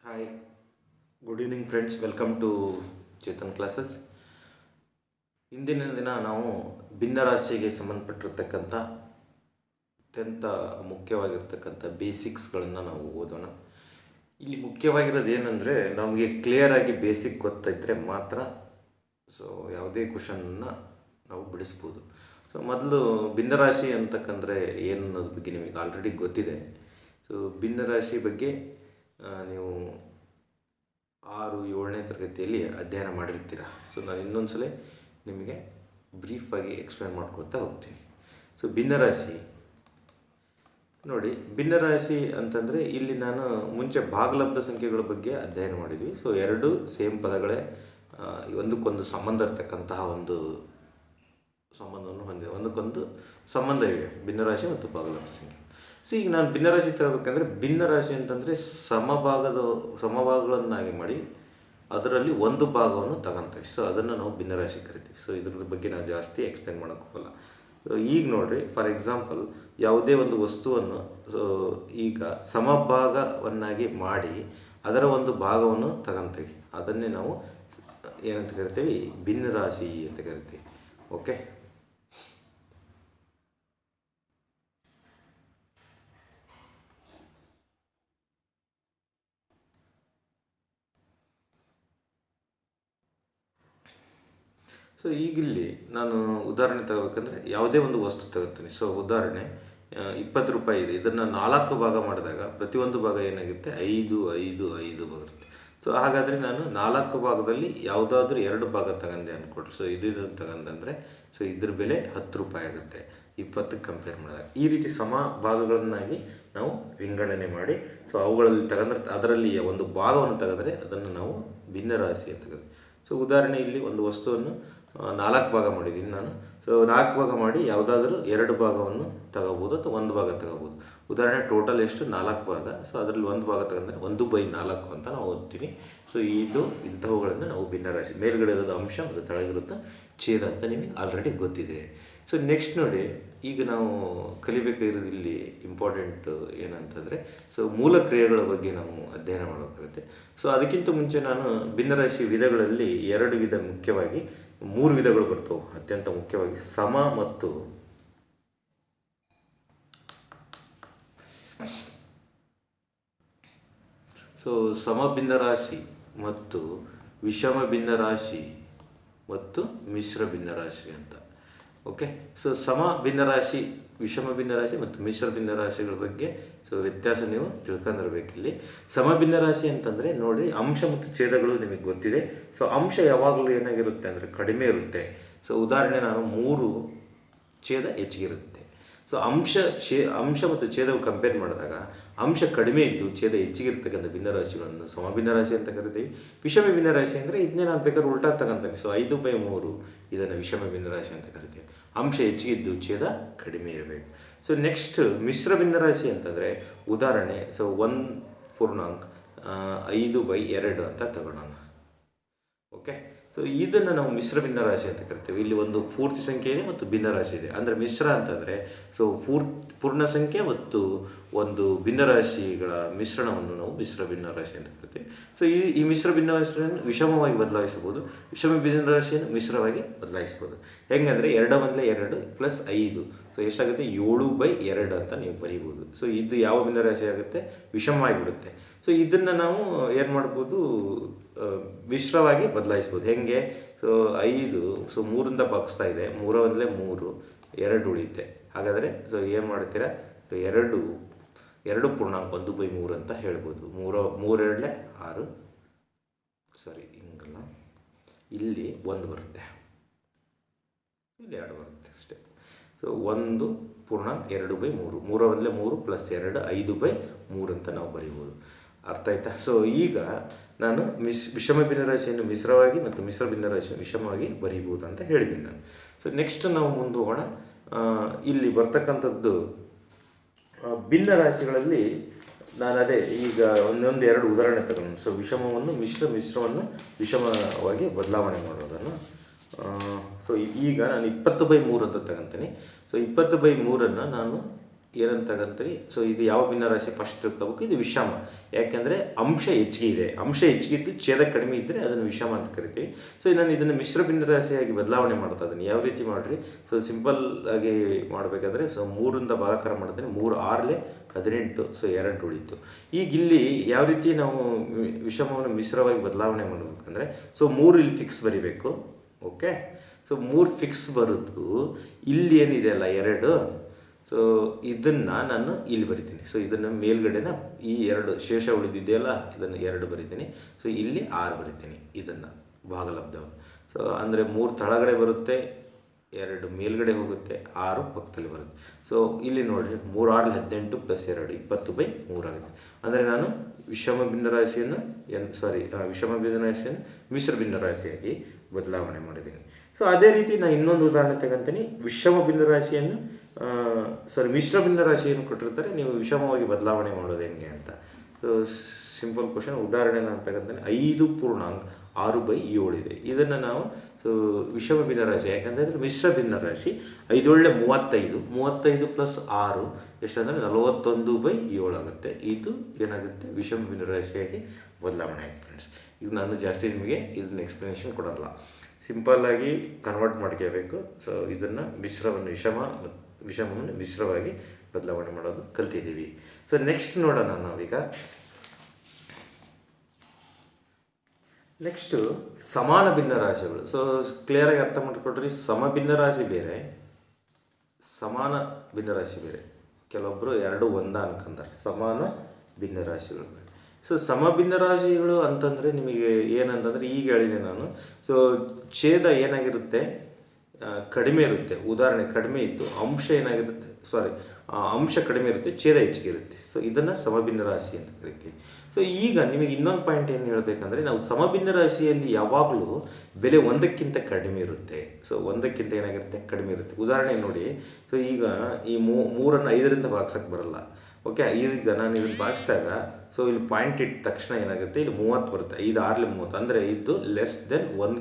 Hi, good evening friends. Welcome to Chetan classes. ಇಂದಿನ ದಿನ ನಾವು ಭಿನ್ನರಾಶಿಗೆ ಸಂಬಂಧಪಟ್ಟಿರ್ತಕ್ಕಂಥ ಅತ್ಯಂತ ಮುಖ್ಯವಾಗಿರ್ತಕ್ಕಂಥ ಬೇಸಿಕ್ಸ್ಗಳನ್ನು ನಾವು ಓದೋಣ. ಇಲ್ಲಿ ಮುಖ್ಯವಾಗಿರೋದು ಏನಂದರೆ, ನಮಗೆ ಕ್ಲಿಯರಾಗಿ ಬೇಸಿಕ್ ಗೊತ್ತಿದ್ದರೆ ಮಾತ್ರ ಯಾವುದೇ ಕ್ವಶನ್ನ ನಾವು ಬಿಡಿಸ್ಬೋದು. ಮೊದಲು ಭಿನ್ನರಾಶಿ ಅಂತಕ್ಕಂದರೆ ಏನು ಅನ್ನೋದ್ರ ಬಗ್ಗೆ ನಿಮಗೆ ಆಲ್ರೆಡಿ ಗೊತ್ತಿದೆ. ಭಿನ್ನರಾಶಿ ಬಗ್ಗೆ ನೀವು 6-7ನೇ ತರಗತಿಯಲ್ಲಿ ಅಧ್ಯಯನ ಮಾಡಿರ್ತೀರ. ನಾನು ಇನ್ನೊಂದು ಸಲ ನಿಮಗೆ ಬ್ರೀಫಾಗಿ ಎಕ್ಸ್ಪ್ಲೇನ್ ಮಾಡ್ಕೊಳ್ತಾ ಹೋಗ್ತೀನಿ. ಭಿನ್ನರಾಶಿ ನೋಡಿ, ಭಿನ್ನರಾಶಿ ಅಂತಂದರೆ ಇಲ್ಲಿ ನಾನು ಮುಂಚೆ ಭಾಗಲಬ್ಧ ಸಂಖ್ಯೆಗಳ ಬಗ್ಗೆ ಅಧ್ಯಯನ ಮಾಡಿದ್ವಿ. ಎರಡು ಸೇಮ್ ಪದಗಳೇ ಒಂದಕ್ಕೊಂದು ಸಂಬಂಧ ಇರ್ತಕ್ಕಂತಹ ಒಂದು ಸಂಬಂಧವನ್ನು ಹೊಂದಿದೆ, ಒಂದಕ್ಕೊಂದು ಸಂಬಂಧ ಇವೆ ಭಿನ್ನರಾಶಿ ಮತ್ತು ಭಾಗಲಬ್ಧ ಸಂಖ್ಯೆ. ಈಗ ನಾನು ಭಿನ್ನರಾಶಿ ತಗೋಬೇಕಂದ್ರೆ, ಭಿನ್ನರಾಶಿ ಅಂತಂದರೆ ಸಮಭಾಗಗಳನ್ನಾಗಿ ಮಾಡಿ ಅದರಲ್ಲಿ ಒಂದು ಭಾಗವನ್ನು ತಗೊಂತೀವಿ. ಅದನ್ನು ನಾವು ಭಿನ್ನರಾಶಿ ಕರಿತೀವಿ. ಇದ್ರ ಬಗ್ಗೆ ನಾನು ಜಾಸ್ತಿ ಎಕ್ಸ್ಪ್ಲೇನ್ ಮಾಡೋಕ್ಕೆ ಹೋಗಲ್ಲ. ಈಗ ನೋಡಿರಿ, ಫಾರ್ ಎಕ್ಸಾಂಪಲ್, ಯಾವುದೇ ಒಂದು ವಸ್ತುವನ್ನು ಈಗ ಸಮಭಾಗವನ್ನಾಗಿ ಮಾಡಿ ಅದರ ಒಂದು ಭಾಗವನ್ನು ತಗೊಂತೀವಿ. ಅದನ್ನೇ ನಾವು ಏನಂತ ಕರಿತೀವಿ? ಭಿನ್ನರಾಶಿ ಅಂತ ಕರಿತೀವಿ. ಓಕೆ, ಈಗಿಲ್ಲಿ ನಾನು ಉದಾಹರಣೆ ತಗೋಬೇಕಂದ್ರೆ ಯಾವುದೇ ಒಂದು ವಸ್ತು ತಗೋತೀನಿ. ಉದಾಹರಣೆ 20 ರೂಪಾಯಿ ಇದೆ. ಇದನ್ನು 4 ಭಾಗ ಮಾಡಿದಾಗ ಪ್ರತಿಯೊಂದು ಭಾಗ ಏನಾಗುತ್ತೆ? 5, 5, 5 ಬರುತ್ತೆ. ಹಾಗಾದರೆ ನಾನು 4 ಭಾಗದಲ್ಲಿ ಯಾವುದಾದ್ರೂ 2 ಭಾಗ ತಗೊಂಡೆ ಅಂದ್ಕೊಟ್ರು. ಇದನ್ನು ತಗೊಂಡಂದರೆ ಇದ್ರ ಬೆಲೆ 10 ರೂಪಾಯಿ ಆಗುತ್ತೆ 20ಕ್ಕೆ ಕಂಪೇರ್ ಮಾಡಿದಾಗ. ಈ ರೀತಿ ಸಮ ಭಾಗಗಳನ್ನಾಗಿ ನಾವು ವಿಂಗಡಣೆ ಮಾಡಿ ಅವುಗಳಲ್ಲಿ ತಗೊಂಡ್ರೆ, ಅದರಲ್ಲಿ ಒಂದು ಭಾಗವನ್ನು ತೆಗೆದರೆ ಅದನ್ನು ನಾವು ಭಿನ್ನರಾಶಿ ಅಂತ ಕರಿತೀವಿ. ಉದಾಹರಣೆ, ಇಲ್ಲಿ ಒಂದು ವಸ್ತುವನ್ನು 4 ಭಾಗ ಮಾಡಿದ್ದೀನಿ ನಾನು. 4 ಭಾಗ ಮಾಡಿ ಯಾವುದಾದ್ರೂ 2 ಭಾಗವನ್ನು ತಗೋಬೋದು ಅಥವಾ 1 ಭಾಗ ತಗೋಬೋದು. ಉದಾಹರಣೆ, ಟೋಟಲ್ ಎಷ್ಟು? 4 ಭಾಗ. ಅದರಲ್ಲಿ 1 ಭಾಗ ತಗೊಂಡ್ರೆ 1/4 ಅಂತ ನಾವು ಓದ್ತೀವಿ. ಇಂಥವುಗಳನ್ನು ನಾವು ಭಿನ್ನರಾಶಿ. ಮೇಲ್ಗಡೆ ಇರೋದು ಅಂಶ ಮತ್ತು ತೆಳಗಿರೋದು ಛೇದ ಅಂತ ನಿಮಗೆ ಆಲ್ರೆಡಿ ಗೊತ್ತಿದೆ. ನೆಕ್ಸ್ಟ್ ನೋಡಿ, ಈಗ ನಾವು ಕಲಿಬೇಕಾಗಿರೋದು ಇಲ್ಲಿ ಇಂಪಾರ್ಟೆಂಟ್ ಏನಂತಂದರೆ, ಮೂಲ ಕ್ರಿಯೆಗಳ ಬಗ್ಗೆ ನಾವು ಅಧ್ಯಯನ ಮಾಡಬೇಕಾಗುತ್ತೆ. ಅದಕ್ಕಿಂತ ಮುಂಚೆ ನಾನು ಭಿನ್ನರಾಶಿ ವಿಧಗಳಲ್ಲಿ 2 ವಿಧ, ಮುಖ್ಯವಾಗಿ 3 ವಿಧಗಳು ಬರ್ತವೆ. ಅತ್ಯಂತ ಮುಖ್ಯವಾಗಿ ಸಮ ಮತ್ತು ಸಮ ಭಿನ್ನರಾಶಿ ಮತ್ತು ವಿಷಮ ಭಿನ್ನರಾಶಿ ಮತ್ತು ಮಿಶ್ರ ಭಿನ್ನರಾಶಿ ಅಂತ. ಓಕೆ, ಸಮ ಭಿನ್ನರಾಶಿ, ವಿಷಮ ಭಿನ್ನರಾಶಿ ಮತ್ತು ಮಿಶ್ರ ಭಿನ್ನರಾಶಿಗಳ ಬಗ್ಗೆ ವ್ಯತ್ಯಾಸ ನೀವು ತಿಳ್ಕೊಂಡಿರ್ಬೇಕಿಲ್ಲಿ. ಸಮ ಭಿನ್ನರಾಶಿ ಅಂತಂದರೆ ನೋಡಿ, ಅಂಶ ಮತ್ತು ಛೇದಗಳು ನಿಮಗೆ ಗೊತ್ತಿದೆ. ಅಂಶ ಯಾವಾಗಲೂ ಏನಾಗಿರುತ್ತೆ ಅಂದರೆ ಕಡಿಮೆ ಇರುತ್ತೆ. ಉದಾಹರಣೆ, ನಾನು 3 ಛೇದ ಹೆಚ್ಚಿಗಿರುತ್ತೆ. ಅಂಶ ಮತ್ತು ಛೇದವು ಕಂಪೇರ್ ಮಾಡಿದಾಗ ಅಂಶ ಕಡಿಮೆ ಇದ್ದು ಛೇದ ಹೆಚ್ಚಿಗಿರ್ತಕ್ಕಂಥ ಭಿನ್ನರಾಶಿಗಳನ್ನು ಸಮ ಭಿನ್ನರಾಶಿ ಅಂತ ಕರಿತೀವಿ. ವಿಷಮ ಭಿನ್ನರಾಶಿ ಅಂದರೆ ಇದನ್ನೇ ನಾನು ಬೇಕಾದ್ರೆ ಉಲ್ಟಾ ತಗೊಂತೀನಿ. 5/3 ಇದನ್ನು ವಿಷಮ ಭಿನ್ನರಾಶಿ ಅಂತ ಕರಿತೀವಿ. ಅಂಶ ಹೆಚ್ಚಿಗಿದ್ದು ಛೇದ ಕಡಿಮೆ ಇರಬೇಕು. ನೆಕ್ಸ್ಟ್ ಮಿಶ್ರ ಭಿನ್ನರಾಶಿ ಅಂತಂದರೆ, ಉದಾಹರಣೆ 1/5/2 ಅಂತ ತಗೊಳ್ಳೋಣ. ಓಕೆ, ಇದನ್ನು ನಾವು ಮಿಶ್ರ ಭಿನ್ನರಾಶಿ ಅಂತ ಕರಿತೀವಿ. ಇಲ್ಲಿ ಒಂದು ಪೂರ್ತಿ ಸಂಖ್ಯೆ ಇದೆ ಮತ್ತು ಭಿನ್ನರಾಶಿ ಇದೆ. ಅಂದರೆ ಮಿಶ್ರ ಅಂತಂದರೆ ಪೂರ್ಣ ಸಂಖ್ಯೆ ಮತ್ತು ಒಂದು ಭಿನ್ನರಾಶಿಗಳ ಮಿಶ್ರಣವನ್ನು ನಾವು ಮಿಶ್ರ ಭಿನ್ನರಾಶಿ ಅಂತ ಕರಿತೀವಿ. ಈ ಮಿಶ್ರ ಭಿನ್ನರಾಶಿಯನ್ನು ವಿಷಮವಾಗಿ ಬದಲಾಯಿಸಬಹುದು, ವಿಷಮ ಭಿನ್ನರಾಶಿಯನ್ನು ಮಿಶ್ರವಾಗಿ ಬದಲಾಯಿಸ್ಬೋದು. ಹೆಂಗಂದರೆ 2 ಪ್ಲಸ್ 5 ಎಷ್ಟಾಗುತ್ತೆ? 7/2 ಅಂತ ನೀವು ಬರೀಬೋದು. ಇದು ಯಾವ ಭಿನ್ನರಾಶಿ ಆಗುತ್ತೆ? ವಿಷಮವಾಗಿಬಿಡುತ್ತೆ. ಇದನ್ನು ನಾವು ಏನು ಮಾಡ್ಬೋದು? ಮಿಶ್ರವಾಗಿ ಬದಲಾಯಿಸ್ಬೋದು. ಹೆಂಗೆ? 5 3ರಿಂದ ಭಾಗಿಸ್ತಾ ಇದೆ, 3 3, 2 ಉಳಿಯುತ್ತೆ. ಹಾಗಾದರೆ ಏನು ಮಾಡ್ತೀರಾ? 2 ಪೂರ್ಣಾಂಕ 1/3 ಅಂತ ಹೇಳ್ಬೋದು. 3 2 6, ಸಾರಿ ಹಿಂಗಲ್ಲ, ಇಲ್ಲಿ 1 ಬರುತ್ತೆ, ಇಲ್ಲಿ 2 ಬರುತ್ತೆ ಅಷ್ಟೇ. 1 ಪೂರ್ಣಾಂಕ 2/3, 3 3 ಪ್ಲಸ್ 2 5/3 ಅಂತ ನಾವು ಬರೀಬೋದು. ಅರ್ಥ ಆಯ್ತಾ? ಈಗ ನಾನು ವಿಷಮ ಭಿನ್ನರಾಶಿಯನ್ನು ಮಿಶ್ರವಾಗಿ ಮತ್ತು ಮಿಶ್ರ ಭಿನ್ನರಾಶಿಯನ್ನು ವಿಷಮವಾಗಿ ಬರೀಬೋದು ಅಂತ ಹೇಳಿದ್ದೀನಿ ನಾನು. ನೆಕ್ಸ್ಟ್ ನಾವು ಮುಂದೆ ಹೋಗೋಣ. ಇಲ್ಲಿ ಬರ್ತಕ್ಕಂಥದ್ದು ಭಿನ್ನರಾಶಿಗಳಲ್ಲಿ ನಾನು ಅದೇ ಈಗ 2 ಉದಾಹರಣೆ ತಗೊಂಡು ವಿಷಮವನ್ನು ಮಿಶ್ರವನ್ನು ವಿಷಮವಾಗಿ ಬದಲಾವಣೆ ಮಾಡೋದನ್ನು. ಈಗ ನಾನು 20/3 ಅಂತ ತಗೊಂತೀನಿ. 20/3 ನಾನು ಏನಂತಂತೀರಿ, ಸೊ ಇದು ಯಾವ ಭಿನ್ನರಾಶಿ ಫಸ್ಟ್ ತಿಳ್ಕೋಬೇಕು. ಇದು ವಿಷಮ, ಯಾಕೆಂದರೆ ಅಂಶ ಹೆಚ್ಚಿಗೆ ಇದೆ. ಅಂಶ ಹೆಚ್ಚಿಗಿದ್ದು ಛೇದ ಕಡಿಮೆ ಇದ್ದರೆ ಅದನ್ನು ವಿಷಮ ಅಂತ ಕರಿತೀವಿ. ಸೊ ನಾನು ಇದನ್ನು ಮಿಶ್ರ ಭಿನ್ನರಾಶಿಯಾಗಿ ಬದಲಾವಣೆ ಮಾಡ್ತಾ ಇದ್ದೀನಿ. ಯಾವ ರೀತಿ ಮಾಡಿರಿ, ಸೊ ಸಿಂಪಲ್ ಆಗಿ ಮಾಡಬೇಕಾದ್ರೆ, ಸೊ 3ರಿಂದ ಭಾಗಾಕಾರ ಮಾಡ್ತೀನಿ. 3 6 18, ಸೊ 2 ಉಳಿತು. ಈಗ ಇಲ್ಲಿ ಯಾವ ರೀತಿ ನಾವು ವಿಷಮವನ್ನು ಮಿಶ್ರವಾಗಿ ಬದಲಾವಣೆ ಮಾಡಬೇಕಂದ್ರೆ, ಸೊ 3 ಇಲ್ಲಿ ಫಿಕ್ಸ್ ಬರಿಬೇಕು. ಓಕೆ, ಸೊ 3 ಫಿಕ್ಸ್ ಬರೋದು. ಇಲ್ಲಿ ಏನಿದೆ ಅಲ್ಲ 2, ಸೊ ಇದನ್ನು ನಾನು ಇಲ್ಲಿ ಬರಿತೀನಿ. ಸೊ ಇದನ್ನು ಮೇಲ್ಗಡೆನ ಈ 2 ಶೇಷ ಉಳಿದಿದೆಯಲ್ಲ, ಇದನ್ನು 2 ಬರಿತೀನಿ. ಸೊ ಇಲ್ಲಿ 6 ಬರಿತೀನಿ, ಇದನ್ನು ಭಾಗಲಬ್ಧವನ್ನು. ಸೊ ಅಂದರೆ 3 ತಳಗಡೆ ಬರುತ್ತೆ, 2 ಮೇಲ್ಗಡೆ ಹೋಗುತ್ತೆ, 6 ಪಕ್ಕದಲ್ಲಿ ಬರುತ್ತೆ. ಸೊ ಇಲ್ಲಿ ನೋಡಿರಿ, 3 6 18 + 2 20/3 ಆಗುತ್ತೆ. ಅಂದರೆ ನಾನು ವಿಷಮ ಭಿನ್ನರಾಶಿಯನ್ನು ವಿಷಮ ಭಿನ್ನರಾಶಿಯನ್ನು ಮಿಶ್ರ ಭಿನ್ನರಾಶಿಯಾಗಿ ಬದಲಾವಣೆ ಮಾಡಿದ್ದೀನಿ. ಸೊ ಅದೇ ರೀತಿ ನಾನು ಇನ್ನೊಂದು ಉದಾಹರಣೆ ತಗೊಂತೀನಿ. ವಿಷಮ ಭಿನ್ನರಾಶಿಯನ್ನು ಮಿಶ್ರ ಭಿನ್ನರಾಶಿಯನ್ನು ಕೊಟ್ಟಿರ್ತಾರೆ, ನೀವು ವಿಷಮವಾಗಿ ಬದಲಾವಣೆ ಮಾಡೋದು ಹೆಂಗೆ ಅಂತ. So simple question. ಉದಾಹರಣೆ ನಾನು ತಗೊಂತೀನಿ. 5.6/7 ಇದೆ. ಇದನ್ನು ನಾವು ವಿಷಮ ಭಿನ್ನರಾಶಿ, ಯಾಕಂದರೆ ಮಿಶ್ರ ಭಿನ್ನರಾಶಿ. 5 × 35, 35 + 6 ಎಷ್ಟಂದರೆ 41/7 ಆಗುತ್ತೆ. ಇದು ಏನಾಗುತ್ತೆ, ವಿಷಮ ಭಿನ್ನರಾಶಿಯಾಗಿ ಬದಲಾವಣೆ ಆಯಿತು ಫ್ರೆಂಡ್ಸ್. ಇದು ನಾನು ಜಾಸ್ತಿ ನಿಮಗೆ ಇದನ್ನ ಎಕ್ಸ್ಪ್ಲನೇಷನ್ ಕೊಡೋಲ್ಲ, ಸಿಂಪಲ್ಲಾಗಿ ಕನ್ವರ್ಟ್ ಮಾಡ್ಕೋಬೇಕು. ಸೊ ಇದನ್ನು ವಿಷಮವನ್ನು ಮಿಶ್ರವಾಗಿ ಬದಲಾವಣೆ ಮಾಡೋದು ಕಲ್ತಿದ್ದೀವಿ. ಸೊ ನೆಕ್ಸ್ಟ್ ನೋಡೋಣ ನಾವೀಗ. ನೆಕ್ಸ್ಟು ಸಮಾನ ಭಿನ್ನರಾಶಿಗಳು. ಸೊ ಕ್ಲಿಯರಾಗಿ ಅರ್ಥ ಮಾಡಿಕೊಡ್ರಿ. ಸಮಭಿನ್ನರಾಶಿ ಬೇರೆ, ಸಮಾನ ಭಿನ್ನರಾಶಿ ಬೇರೆ. ಕೆಲವೊಬ್ಬರು 2 ಒಂದ ಅನ್ಕೊಂತಾರೆ. ಸಮಾನ ಭಿನ್ನರಾಶಿಗಳು ಬೇರೆ. ಸೊ ಸಮಭಿನ್ನರಾಶಿಗಳು ಅಂತಂದರೆ ನಿಮಗೆ ಏನಂತಂದರೆ, ಈಗ ಹೇಳಿದೆ ನಾನು. ಸೊ ಛೇದ ಏನಾಗಿರುತ್ತೆ, ಕಡಿಮೆ ಇರುತ್ತೆ. ಉದಾಹರಣೆ ಕಡಿಮೆ ಇತ್ತು, ಅಂಶ ಏನಾಗಿರುತ್ತೆ, ಅಂಶ ಕಡಿಮೆ ಇರುತ್ತೆ, ಛೇದ ಹೆಚ್ಚಿಗೆ ಇರುತ್ತೆ. ಸೊ ಇದನ್ನು ಸಮಭಿನ್ನ ರಾಶಿ ಅಂತ ಕರಿತೀವಿ. ಸೊ ಈಗ ನಿಮಗೆ ಇನ್ನೊಂದು ಪಾಯಿಂಟ್ ಏನು ಹೇಳಬೇಕಂದ್ರೆ, ನಾವು ಸಮಭಿನ್ನ ರಾಶಿಯಲ್ಲಿ ಯಾವಾಗಲೂ ಬೆಲೆ 1ಕ್ಕಿಂತ ಕಡಿಮೆ ಇರುತ್ತೆ. ಸೊ 1ಕ್ಕಿಂತ ಏನಾಗಿರುತ್ತೆ, ಕಡಿಮೆ ಇರುತ್ತೆ. ಉದಾಹರಣೆ ನೋಡಿ. ಸೊ ಈಗ ಈ 3ಅನ್ನು 5ರಿಂದ ಭಾಗಿಸೋಕ್ಕೆ ಬರಲ್ಲ. ಓಕೆ, ಈಗ ನಾನು ಇದನ್ನು ಭಾಗಿಸಿದಾಗ, ಸೊ ಇಲ್ಲಿ ಪಾಯಿಂಟ್ ಇಟ್ಟ ತಕ್ಷಣ ಏನಾಗುತ್ತೆ, ಇಲ್ಲಿ 30 ಬರುತ್ತೆ. 5 6 30, ಅಂದರೆ ಇದು <1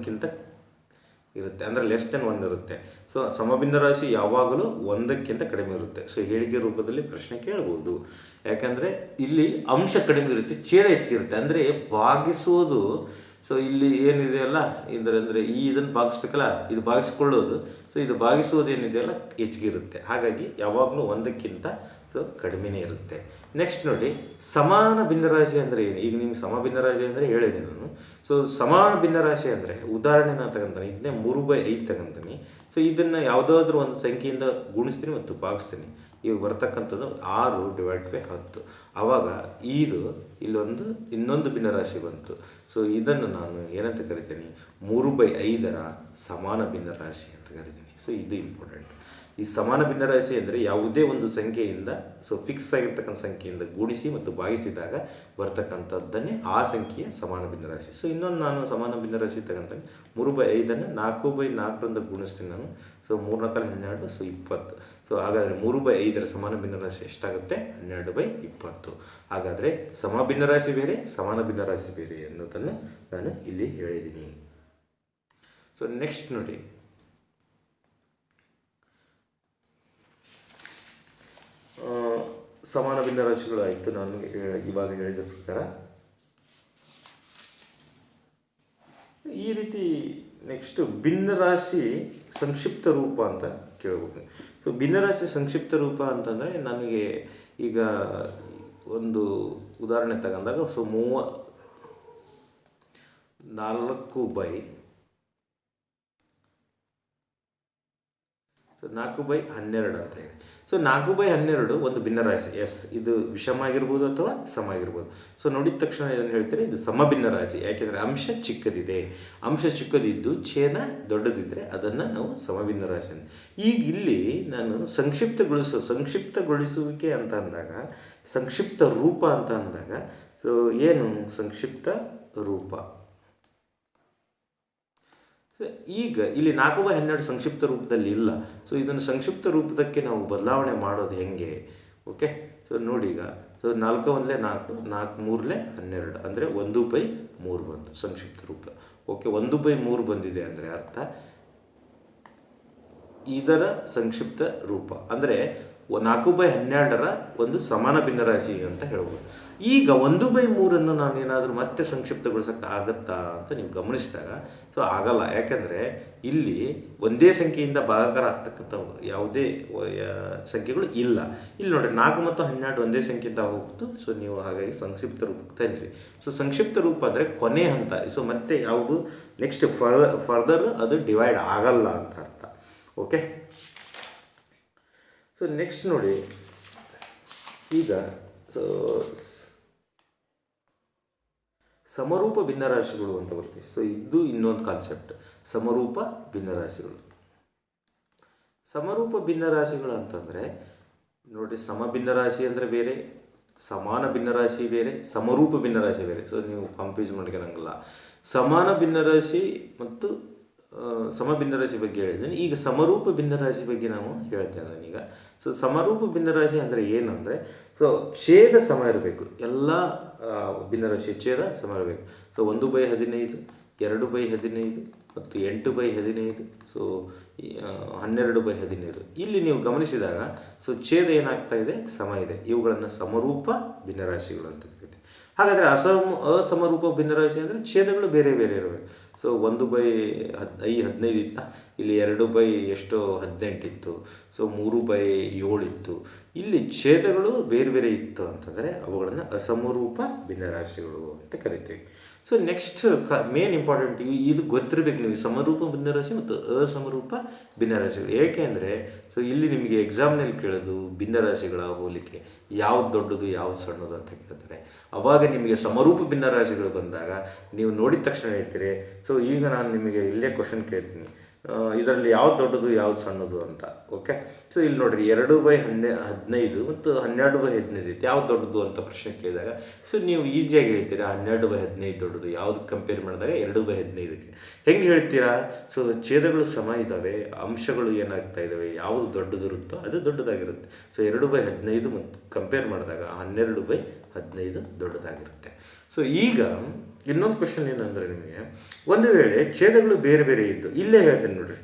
ಇರುತ್ತೆ, ಅಂದರೆ <1 ಇರುತ್ತೆ. ಸೊ ಸಮಭಿನ್ನ ರಾಶಿ ಯಾವಾಗಲೂ 1ಕ್ಕಿಂತ ಕಡಿಮೆ ಇರುತ್ತೆ. ಸೊ ಹೇಳಿಕೆ ರೂಪದಲ್ಲಿ ಪ್ರಶ್ನೆ ಕೇಳ್ಬೋದು. ಯಾಕಂದರೆ ಇಲ್ಲಿ ಅಂಶ ಕಡಿಮೆ ಇರುತ್ತೆ, ಛೇದ ಹೆಚ್ಚಿಗಿರುತ್ತೆ. ಅಂದರೆ ಭಾಗಿಸೋದು, ಸೊ ಇಲ್ಲಿ ಏನಿದೆಯಲ್ಲ, ಅಂದರೆ ಇದನ್ನು ಭಾಗಿಸ್ಬೇಕಲ್ಲ, ಇದು ಭಾಗಿಸ್ಕೊಳ್ಳೋದು. ಸೊ ಇದು ಭಾಗಿಸೋದು ಏನಿದೆಯಲ್ಲ ಹೆಚ್ಚಿಗಿರುತ್ತೆ. ಹಾಗಾಗಿ ಯಾವಾಗಲೂ 1ಕ್ಕಿಂತ ಸೊ ಕಡಿಮೆನೇ ಇರುತ್ತೆ. ನೆಕ್ಸ್ಟ್ ನೋಡಿ, ಸಮಾನ ಭಿನ್ನರಾಶಿ ಅಂದರೆ ಏನು. ಈಗ ನಿಮ್ಗೆ ಸಮಭಿನ್ನರಾಶಿ ಅಂದರೆ ಹೇಳಿದೆ ನಾನು. ಸೊ ಸಮಾನ ಭಿನ್ನರಾಶಿ ಅಂದರೆ, ಉದಾಹರಣೆ ನಾನು ತಗೊಂತೀನಿ. ಇದನ್ನೇ 3/5 ತಗೊಂತೀನಿ. ಸೊ ಇದನ್ನು ಯಾವುದಾದ್ರೂ ಒಂದು ಸಂಖ್ಯೆಯಿಂದ ಗುಣಿಸ್ತೀನಿ ಮತ್ತು ಭಾಗಿಸ್ತೀನಿ. ಈಗ ಬರ್ತಕ್ಕಂಥದ್ದು 6/10. ಆವಾಗ ಇನ್ನೊಂದು ಭಿನ್ನರಾಶಿ ಬಂತು. ಸೊ ಇದನ್ನು ನಾನು ಏನಂತ ಕರಿತೀನಿ, 3/5ರ ಸಮಾನ ಭಿನ್ನರಾಶಿ ಅಂತ ಕರಿತೀನಿ. ಸೊ ಇದು ಇಂಪಾರ್ಟೆಂಟ್. ಈ ಸಮಾನ ಭಿನ್ನರಾಶಿ ಅಂದರೆ ಯಾವುದೇ ಒಂದು ಸಂಖ್ಯೆಯಿಂದ, ಸೊ ಫಿಕ್ಸ್ ಆಗಿರ್ತಕ್ಕಂಥ ಸಂಖ್ಯೆಯಿಂದ ಗುಣಿಸಿ ಮತ್ತು ಭಾಗಿಸಿದಾಗ ಬರ್ತಕ್ಕಂಥದ್ದನ್ನೇ ಆ ಸಂಖ್ಯೆಯ ಸಮಾನ ಭಿನ್ನರಾಶಿ. ಸೊ ಇನ್ನೊಂದು ನಾನು ಸಮಾನ ಭಿನ್ನರಾಶಿ ತಗೊಂತೀನಿ. 3/5ನ್ನು 4/4ರಿಂದ ಗುಣಿಸ್ತೀನಿ ನಾನು. So 3 4 12, so 20. ಸೊ ಹಾಗಾದರೆ 3/5ರ ಸಮಾನ ಭಿನ್ನರಾಶಿ ಎಷ್ಟಾಗುತ್ತೆ, 12/20. ಹಾಗಾದರೆ ಸಮಭಿನ್ನರಾಶಿ ಬೇರೆ, ಸಮಾನ ಭಿನ್ನರಾಶಿ ಬೇರೆ ಅನ್ನೋದನ್ನು ನಾನು ಇಲ್ಲಿ ಹೇಳಿದ್ದೀನಿ. ಸೊ ನೆಕ್ಸ್ಟ್ ನೋಡಿ, ಸಮಾನ ಭಿನ್ನರಾಶಿಗಳು ಆಯಿತು. ನಾನು ಇವಾಗ ಹೇಳಿದ ಪ್ರಕಾರ ಈ ರೀತಿ. ನೆಕ್ಸ್ಟು ಭಿನ್ನರಾಶಿ ಸಂಕ್ಷಿಪ್ತ ರೂಪ ಅಂತ ಕೇಳ್ಬೋದು. ಸೊ ಭಿನ್ನರಾಶಿ ಸಂಕ್ಷಿಪ್ತ ರೂಪ ಅಂತಂದರೆ, ನನಗೆ ಈಗ ಒಂದು ಉದಾಹರಣೆ ತಗೊಂಡಾಗ, ಸೊ 4/12 ಅಂತ ಇದೆ. ಸೊ 4/12 ಒಂದು ಭಿನ್ನರಾಶಿ. ಇದು ವಿಷಮ ಆಗಿರ್ಬೋದು ಅಥವಾ ಸಮ ಆಗಿರ್ಬೋದು. ಸೊ ನೋಡಿದ ತಕ್ಷಣ ಏನು ಹೇಳ್ತಾರೆ, ಇದು ಸಮಭಿನ್ನ ರಾಶಿ. ಯಾಕೆಂದರೆ ಅಂಶ ಚಿಕ್ಕದಿದ್ದು ಛೇದ ದೊಡ್ಡದಿದ್ದರೆ ಅದನ್ನು ನಾವು ಸಮಭಿನ್ನ ರಾಶಿ ಅಂತ. ಈಗ ಇಲ್ಲಿ ನಾನು ಸಂಕ್ಷಿಪ್ತಗೊಳಿಸುವಿಕೆ ಅಂತ ಅಂದಾಗ, ಸಂಕ್ಷಿಪ್ತ ರೂಪ ಅಂತ ಅಂದಾಗ, ಸೊ ಏನು ಸಂಕ್ಷಿಪ್ತ ರೂಪ. ಈಗ ಇಲ್ಲಿ 4/12 ಸಂಕ್ಷಿಪ್ತ ರೂಪದಲ್ಲಿ ಇಲ್ಲ. ಸೊ ಇದನ್ನು ಸಂಕ್ಷಿಪ್ತ ರೂಪದಕ್ಕೆ ನಾವು ಬದಲಾವಣೆ ಮಾಡೋದು ಹೆಂಗೆ. ಓಕೆ, ಸೊ ನೋಡಿ ಈಗ. ಸೊ 4 × 1 4, 4 × 3 12, ಅಂದರೆ 1/3 ಬಂತು ಸಂಕ್ಷಿಪ್ತ ರೂಪ. ಓಕೆ, 1/3 ಬಂದಿದೆ ಅಂದರೆ ಅರ್ಥ ಇದರ ಸಂಕ್ಷಿಪ್ತ ರೂಪ. ಅಂದರೆ 4/12 ಒಂದು ಸಮಾನ ಭಿನ್ನರಾಶಿ ಅಂತ ಹೇಳ್ಬೋದು. ಈಗ 1/3 ನಾನೇನಾದರೂ ಮತ್ತೆ ಸಂಕ್ಷಿಪ್ತಗೊಳಿಸೋಕ್ಕೆ ಆಗತ್ತಾ ಅಂತ ನೀವು ಗಮನಿಸಿದಾಗ ಸೊ ಆಗಲ್ಲ. ಯಾಕೆಂದರೆ ಇಲ್ಲಿ ಒಂದೇ ಸಂಖ್ಯೆಯಿಂದ ಭಾಗಾಕಾರ ಆಗ್ತಕ್ಕಂಥ ಯಾವುದೇ ಸಂಖ್ಯೆಗಳು ಇಲ್ಲ. ಇಲ್ಲಿ ನೋಡಿ 4 ಮತ್ತು 12 ಒಂದೇ ಸಂಖ್ಯೆಯಿಂದ ಹೋಗ್ತು. ಸೊ ನೀವು ಹಾಗಾಗಿ ಸಂಕ್ಷಿಪ್ತ ರೂಪಕ್ಕೆ ತಂದ್ರಿ. ಸೊ ಸಂಕ್ಷಿಪ್ತ ರೂಪ ಅಂದರೆ ಕೊನೆ ಹಂತ. ಸೊ ಮತ್ತೆ ಯಾವುದು ನೆಕ್ಸ್ಟ್ ಫರ್ದರ್ ಅದು ಡಿವೈಡ್ ಆಗಲ್ಲ ಅಂತ ಅರ್ಥ. ಓಕೆ, ಸೊ ನೆಕ್ಸ್ಟ್ ನೋಡಿ, ಈಗ ಸೊ ಸಮರೂಪ ಭಿನ್ನರಾಶಿಗಳು ಅಂತ ಬರುತ್ತೆ. ಸೊ ಇದು ಇನ್ನೊಂದು ಕಾನ್ಸೆಪ್ಟ್, ಸಮರೂಪ ಭಿನ್ನರಾಶಿಗಳು. ಸಮರೂಪ ಭಿನ್ನರಾಶಿಗಳು ಅಂತಂದರೆ ನೋಡಿ, ಸಮಭಿನ್ನರಾಶಿ ಅಂದರೆ ಬೇರೆ, ಸಮಾನ ಭಿನ್ನರಾಶಿ ಬೇರೆ, ಸಮರೂಪ ಭಿನ್ನರಾಶಿ ಬೇರೆ. ಸೊ ನೀವು ಕನ್ಫ್ಯೂಸ್ ಮಾಡ್ಕೊಳಂಗಿಲ್ಲ. ಸಮಾನ ಭಿನ್ನರಾಶಿ ಮತ್ತು ಸಮಭಿನ್ನರಾಶಿ ಬಗ್ಗೆ ಹೇಳಿದ್ದೀನಿ. ಈಗ ಸಮರೂಪ ಭಿನ್ನರಾಶಿ ಬಗ್ಗೆ ನಾವು ಹೇಳ್ತಾ ಇದ್ದಾನೆ ಈಗ. ಸೊ ಸಮರೂಪ ಭಿನ್ನರಾಶಿ ಅಂದರೆ ಏನಂದರೆ, ಸೊ ಛೇದ ಸಮ ಇರಬೇಕು. ಎಲ್ಲ ಭಿನ್ನರಾಶಿ ಛೇದ ಸಮ ಇರಬೇಕು. ಸೊ 1/15, 2/15 ಮತ್ತು 8/15, ಸೊ 12/15. ಇಲ್ಲಿ ನೀವು ಗಮನಿಸಿದಾಗ ಸೊ ಛೇದ ಏನಾಗ್ತಾ ಇದೆ, ಸಮ ಇದೆ. ಇವುಗಳನ್ನು ಸಮರೂಪ ಭಿನ್ನರಾಶಿಗಳು ಅಂತ ಕರೀತೀವಿ. ಹಾಗಾದರೆ ಅಸಮರೂಪ ಭಿನ್ನರಾಶಿ ಅಂದರೆ ಛೇದಗಳು ಬೇರೆ ಬೇರೆ ಇರಬೇಕು. ಸೊ 1/15 ಇತ್ತ, ಇಲ್ಲಿ 2/18 ಇತ್ತು, ಸೊ 3/7 ಇತ್ತು. ಇಲ್ಲಿ ಛೇದಗಳು ಬೇರೆ ಬೇರೆ ಇತ್ತು ಅಂತಂದರೆ ಅವುಗಳನ್ನು ಅಸಮರೂಪ ಭಿನ್ನರಾಶಿಗಳು ಅಂತ ಕರಿತೀವಿ. ಸೊ ನೆಕ್ಸ್ಟ್ ಮೇನ್ ಇಂಪಾರ್ಟೆಂಟ್ ಇದು ಗೊತ್ತಿರಬೇಕು ನೀವು, ಸಮರೂಪ ಭಿನ್ನರಾಶಿ ಮತ್ತು ಅಸಮರೂಪ ಭಿನ್ನರಾಶಿಗಳು. ಏಕೆಂದರೆ ಸೊ ಇಲ್ಲಿ ನಿಮಗೆ ಎಕ್ಸಾಮ್ನಲ್ಲಿ ಕೇಳೋದು ಭಿನ್ನರಾಶಿಗಳ ಹೋಲಿಕೆ ಯಾವ್ದು ದೊಡ್ಡದು ಯಾವ್ದು ಸಣ್ಣದು ಅಂತ ಕೇಳ್ತಾರೆ. ಅವಾಗ ನಿಮಗೆ ಸಮರೂಪ ಭಿನ್ನರಾಶಿಗಳು ಬಂದಾಗ ನೀವು ನೋಡಿದ ತಕ್ಷಣ ಹೇಳ್ತೀರಿ, ಸೊ ಈಗ ನಾನು ನಿಮಗೆ ಇಲ್ಲೇ ಕ್ವಶನ್ ಕೇಳ್ತೀನಿ, ಇದರಲ್ಲಿ ಯಾವ್ದು ದೊಡ್ಡದು ಯಾವ್ದು ಸಣ್ಣದು ಅಂತ. ಓಕೆ, ಸೊ ಇಲ್ಲಿ ನೋಡಿರಿ 2/15 ಮತ್ತು 12/15 ಇತ್ತು, ಯಾವ್ದು ದೊಡ್ಡದು ಅಂತ ಪ್ರಶ್ನೆ ಕೇಳಿದಾಗ ಸೊ ನೀವು ಈಸಿಯಾಗಿ ಹೇಳ್ತೀರಾ 12/15 ದೊಡ್ಡದು. ಯಾವ್ದು ಕಂಪೇರ್ ಮಾಡಿದಾಗ 2/15ಕ್ಕೆ ಹೆಂಗೆ ಹೇಳ್ತೀರಾ? ಸೊ ಛೇದಗಳು ಸಮ ಇದ್ದಾವೆ, ಅಂಶಗಳು ಏನಾಗ್ತಾ ಇದ್ದಾವೆ, ಯಾವುದು ದೊಡ್ಡದು ಇರುತ್ತೋ ಅದು ದೊಡ್ಡದಾಗಿರುತ್ತೆ. ಸೊ 2/15 ಮತ್ತು ಕಂಪೇರ್ ಮಾಡಿದಾಗ 12/15 ದೊಡ್ಡದಾಗಿರುತ್ತೆ. ಸೊ ಈಗ ಇನ್ನೊಂದು ಕ್ವಶನ್ ಏನಂದರೆ ನಿಮಗೆ, ಒಂದು ವೇಳೆ ಛೇದಗಳು ಬೇರೆ ಬೇರೆ ಇದ್ದು, ಇಲ್ಲೇ ಹೇಳ್ತೇನೆ ನೋಡಿರಿ,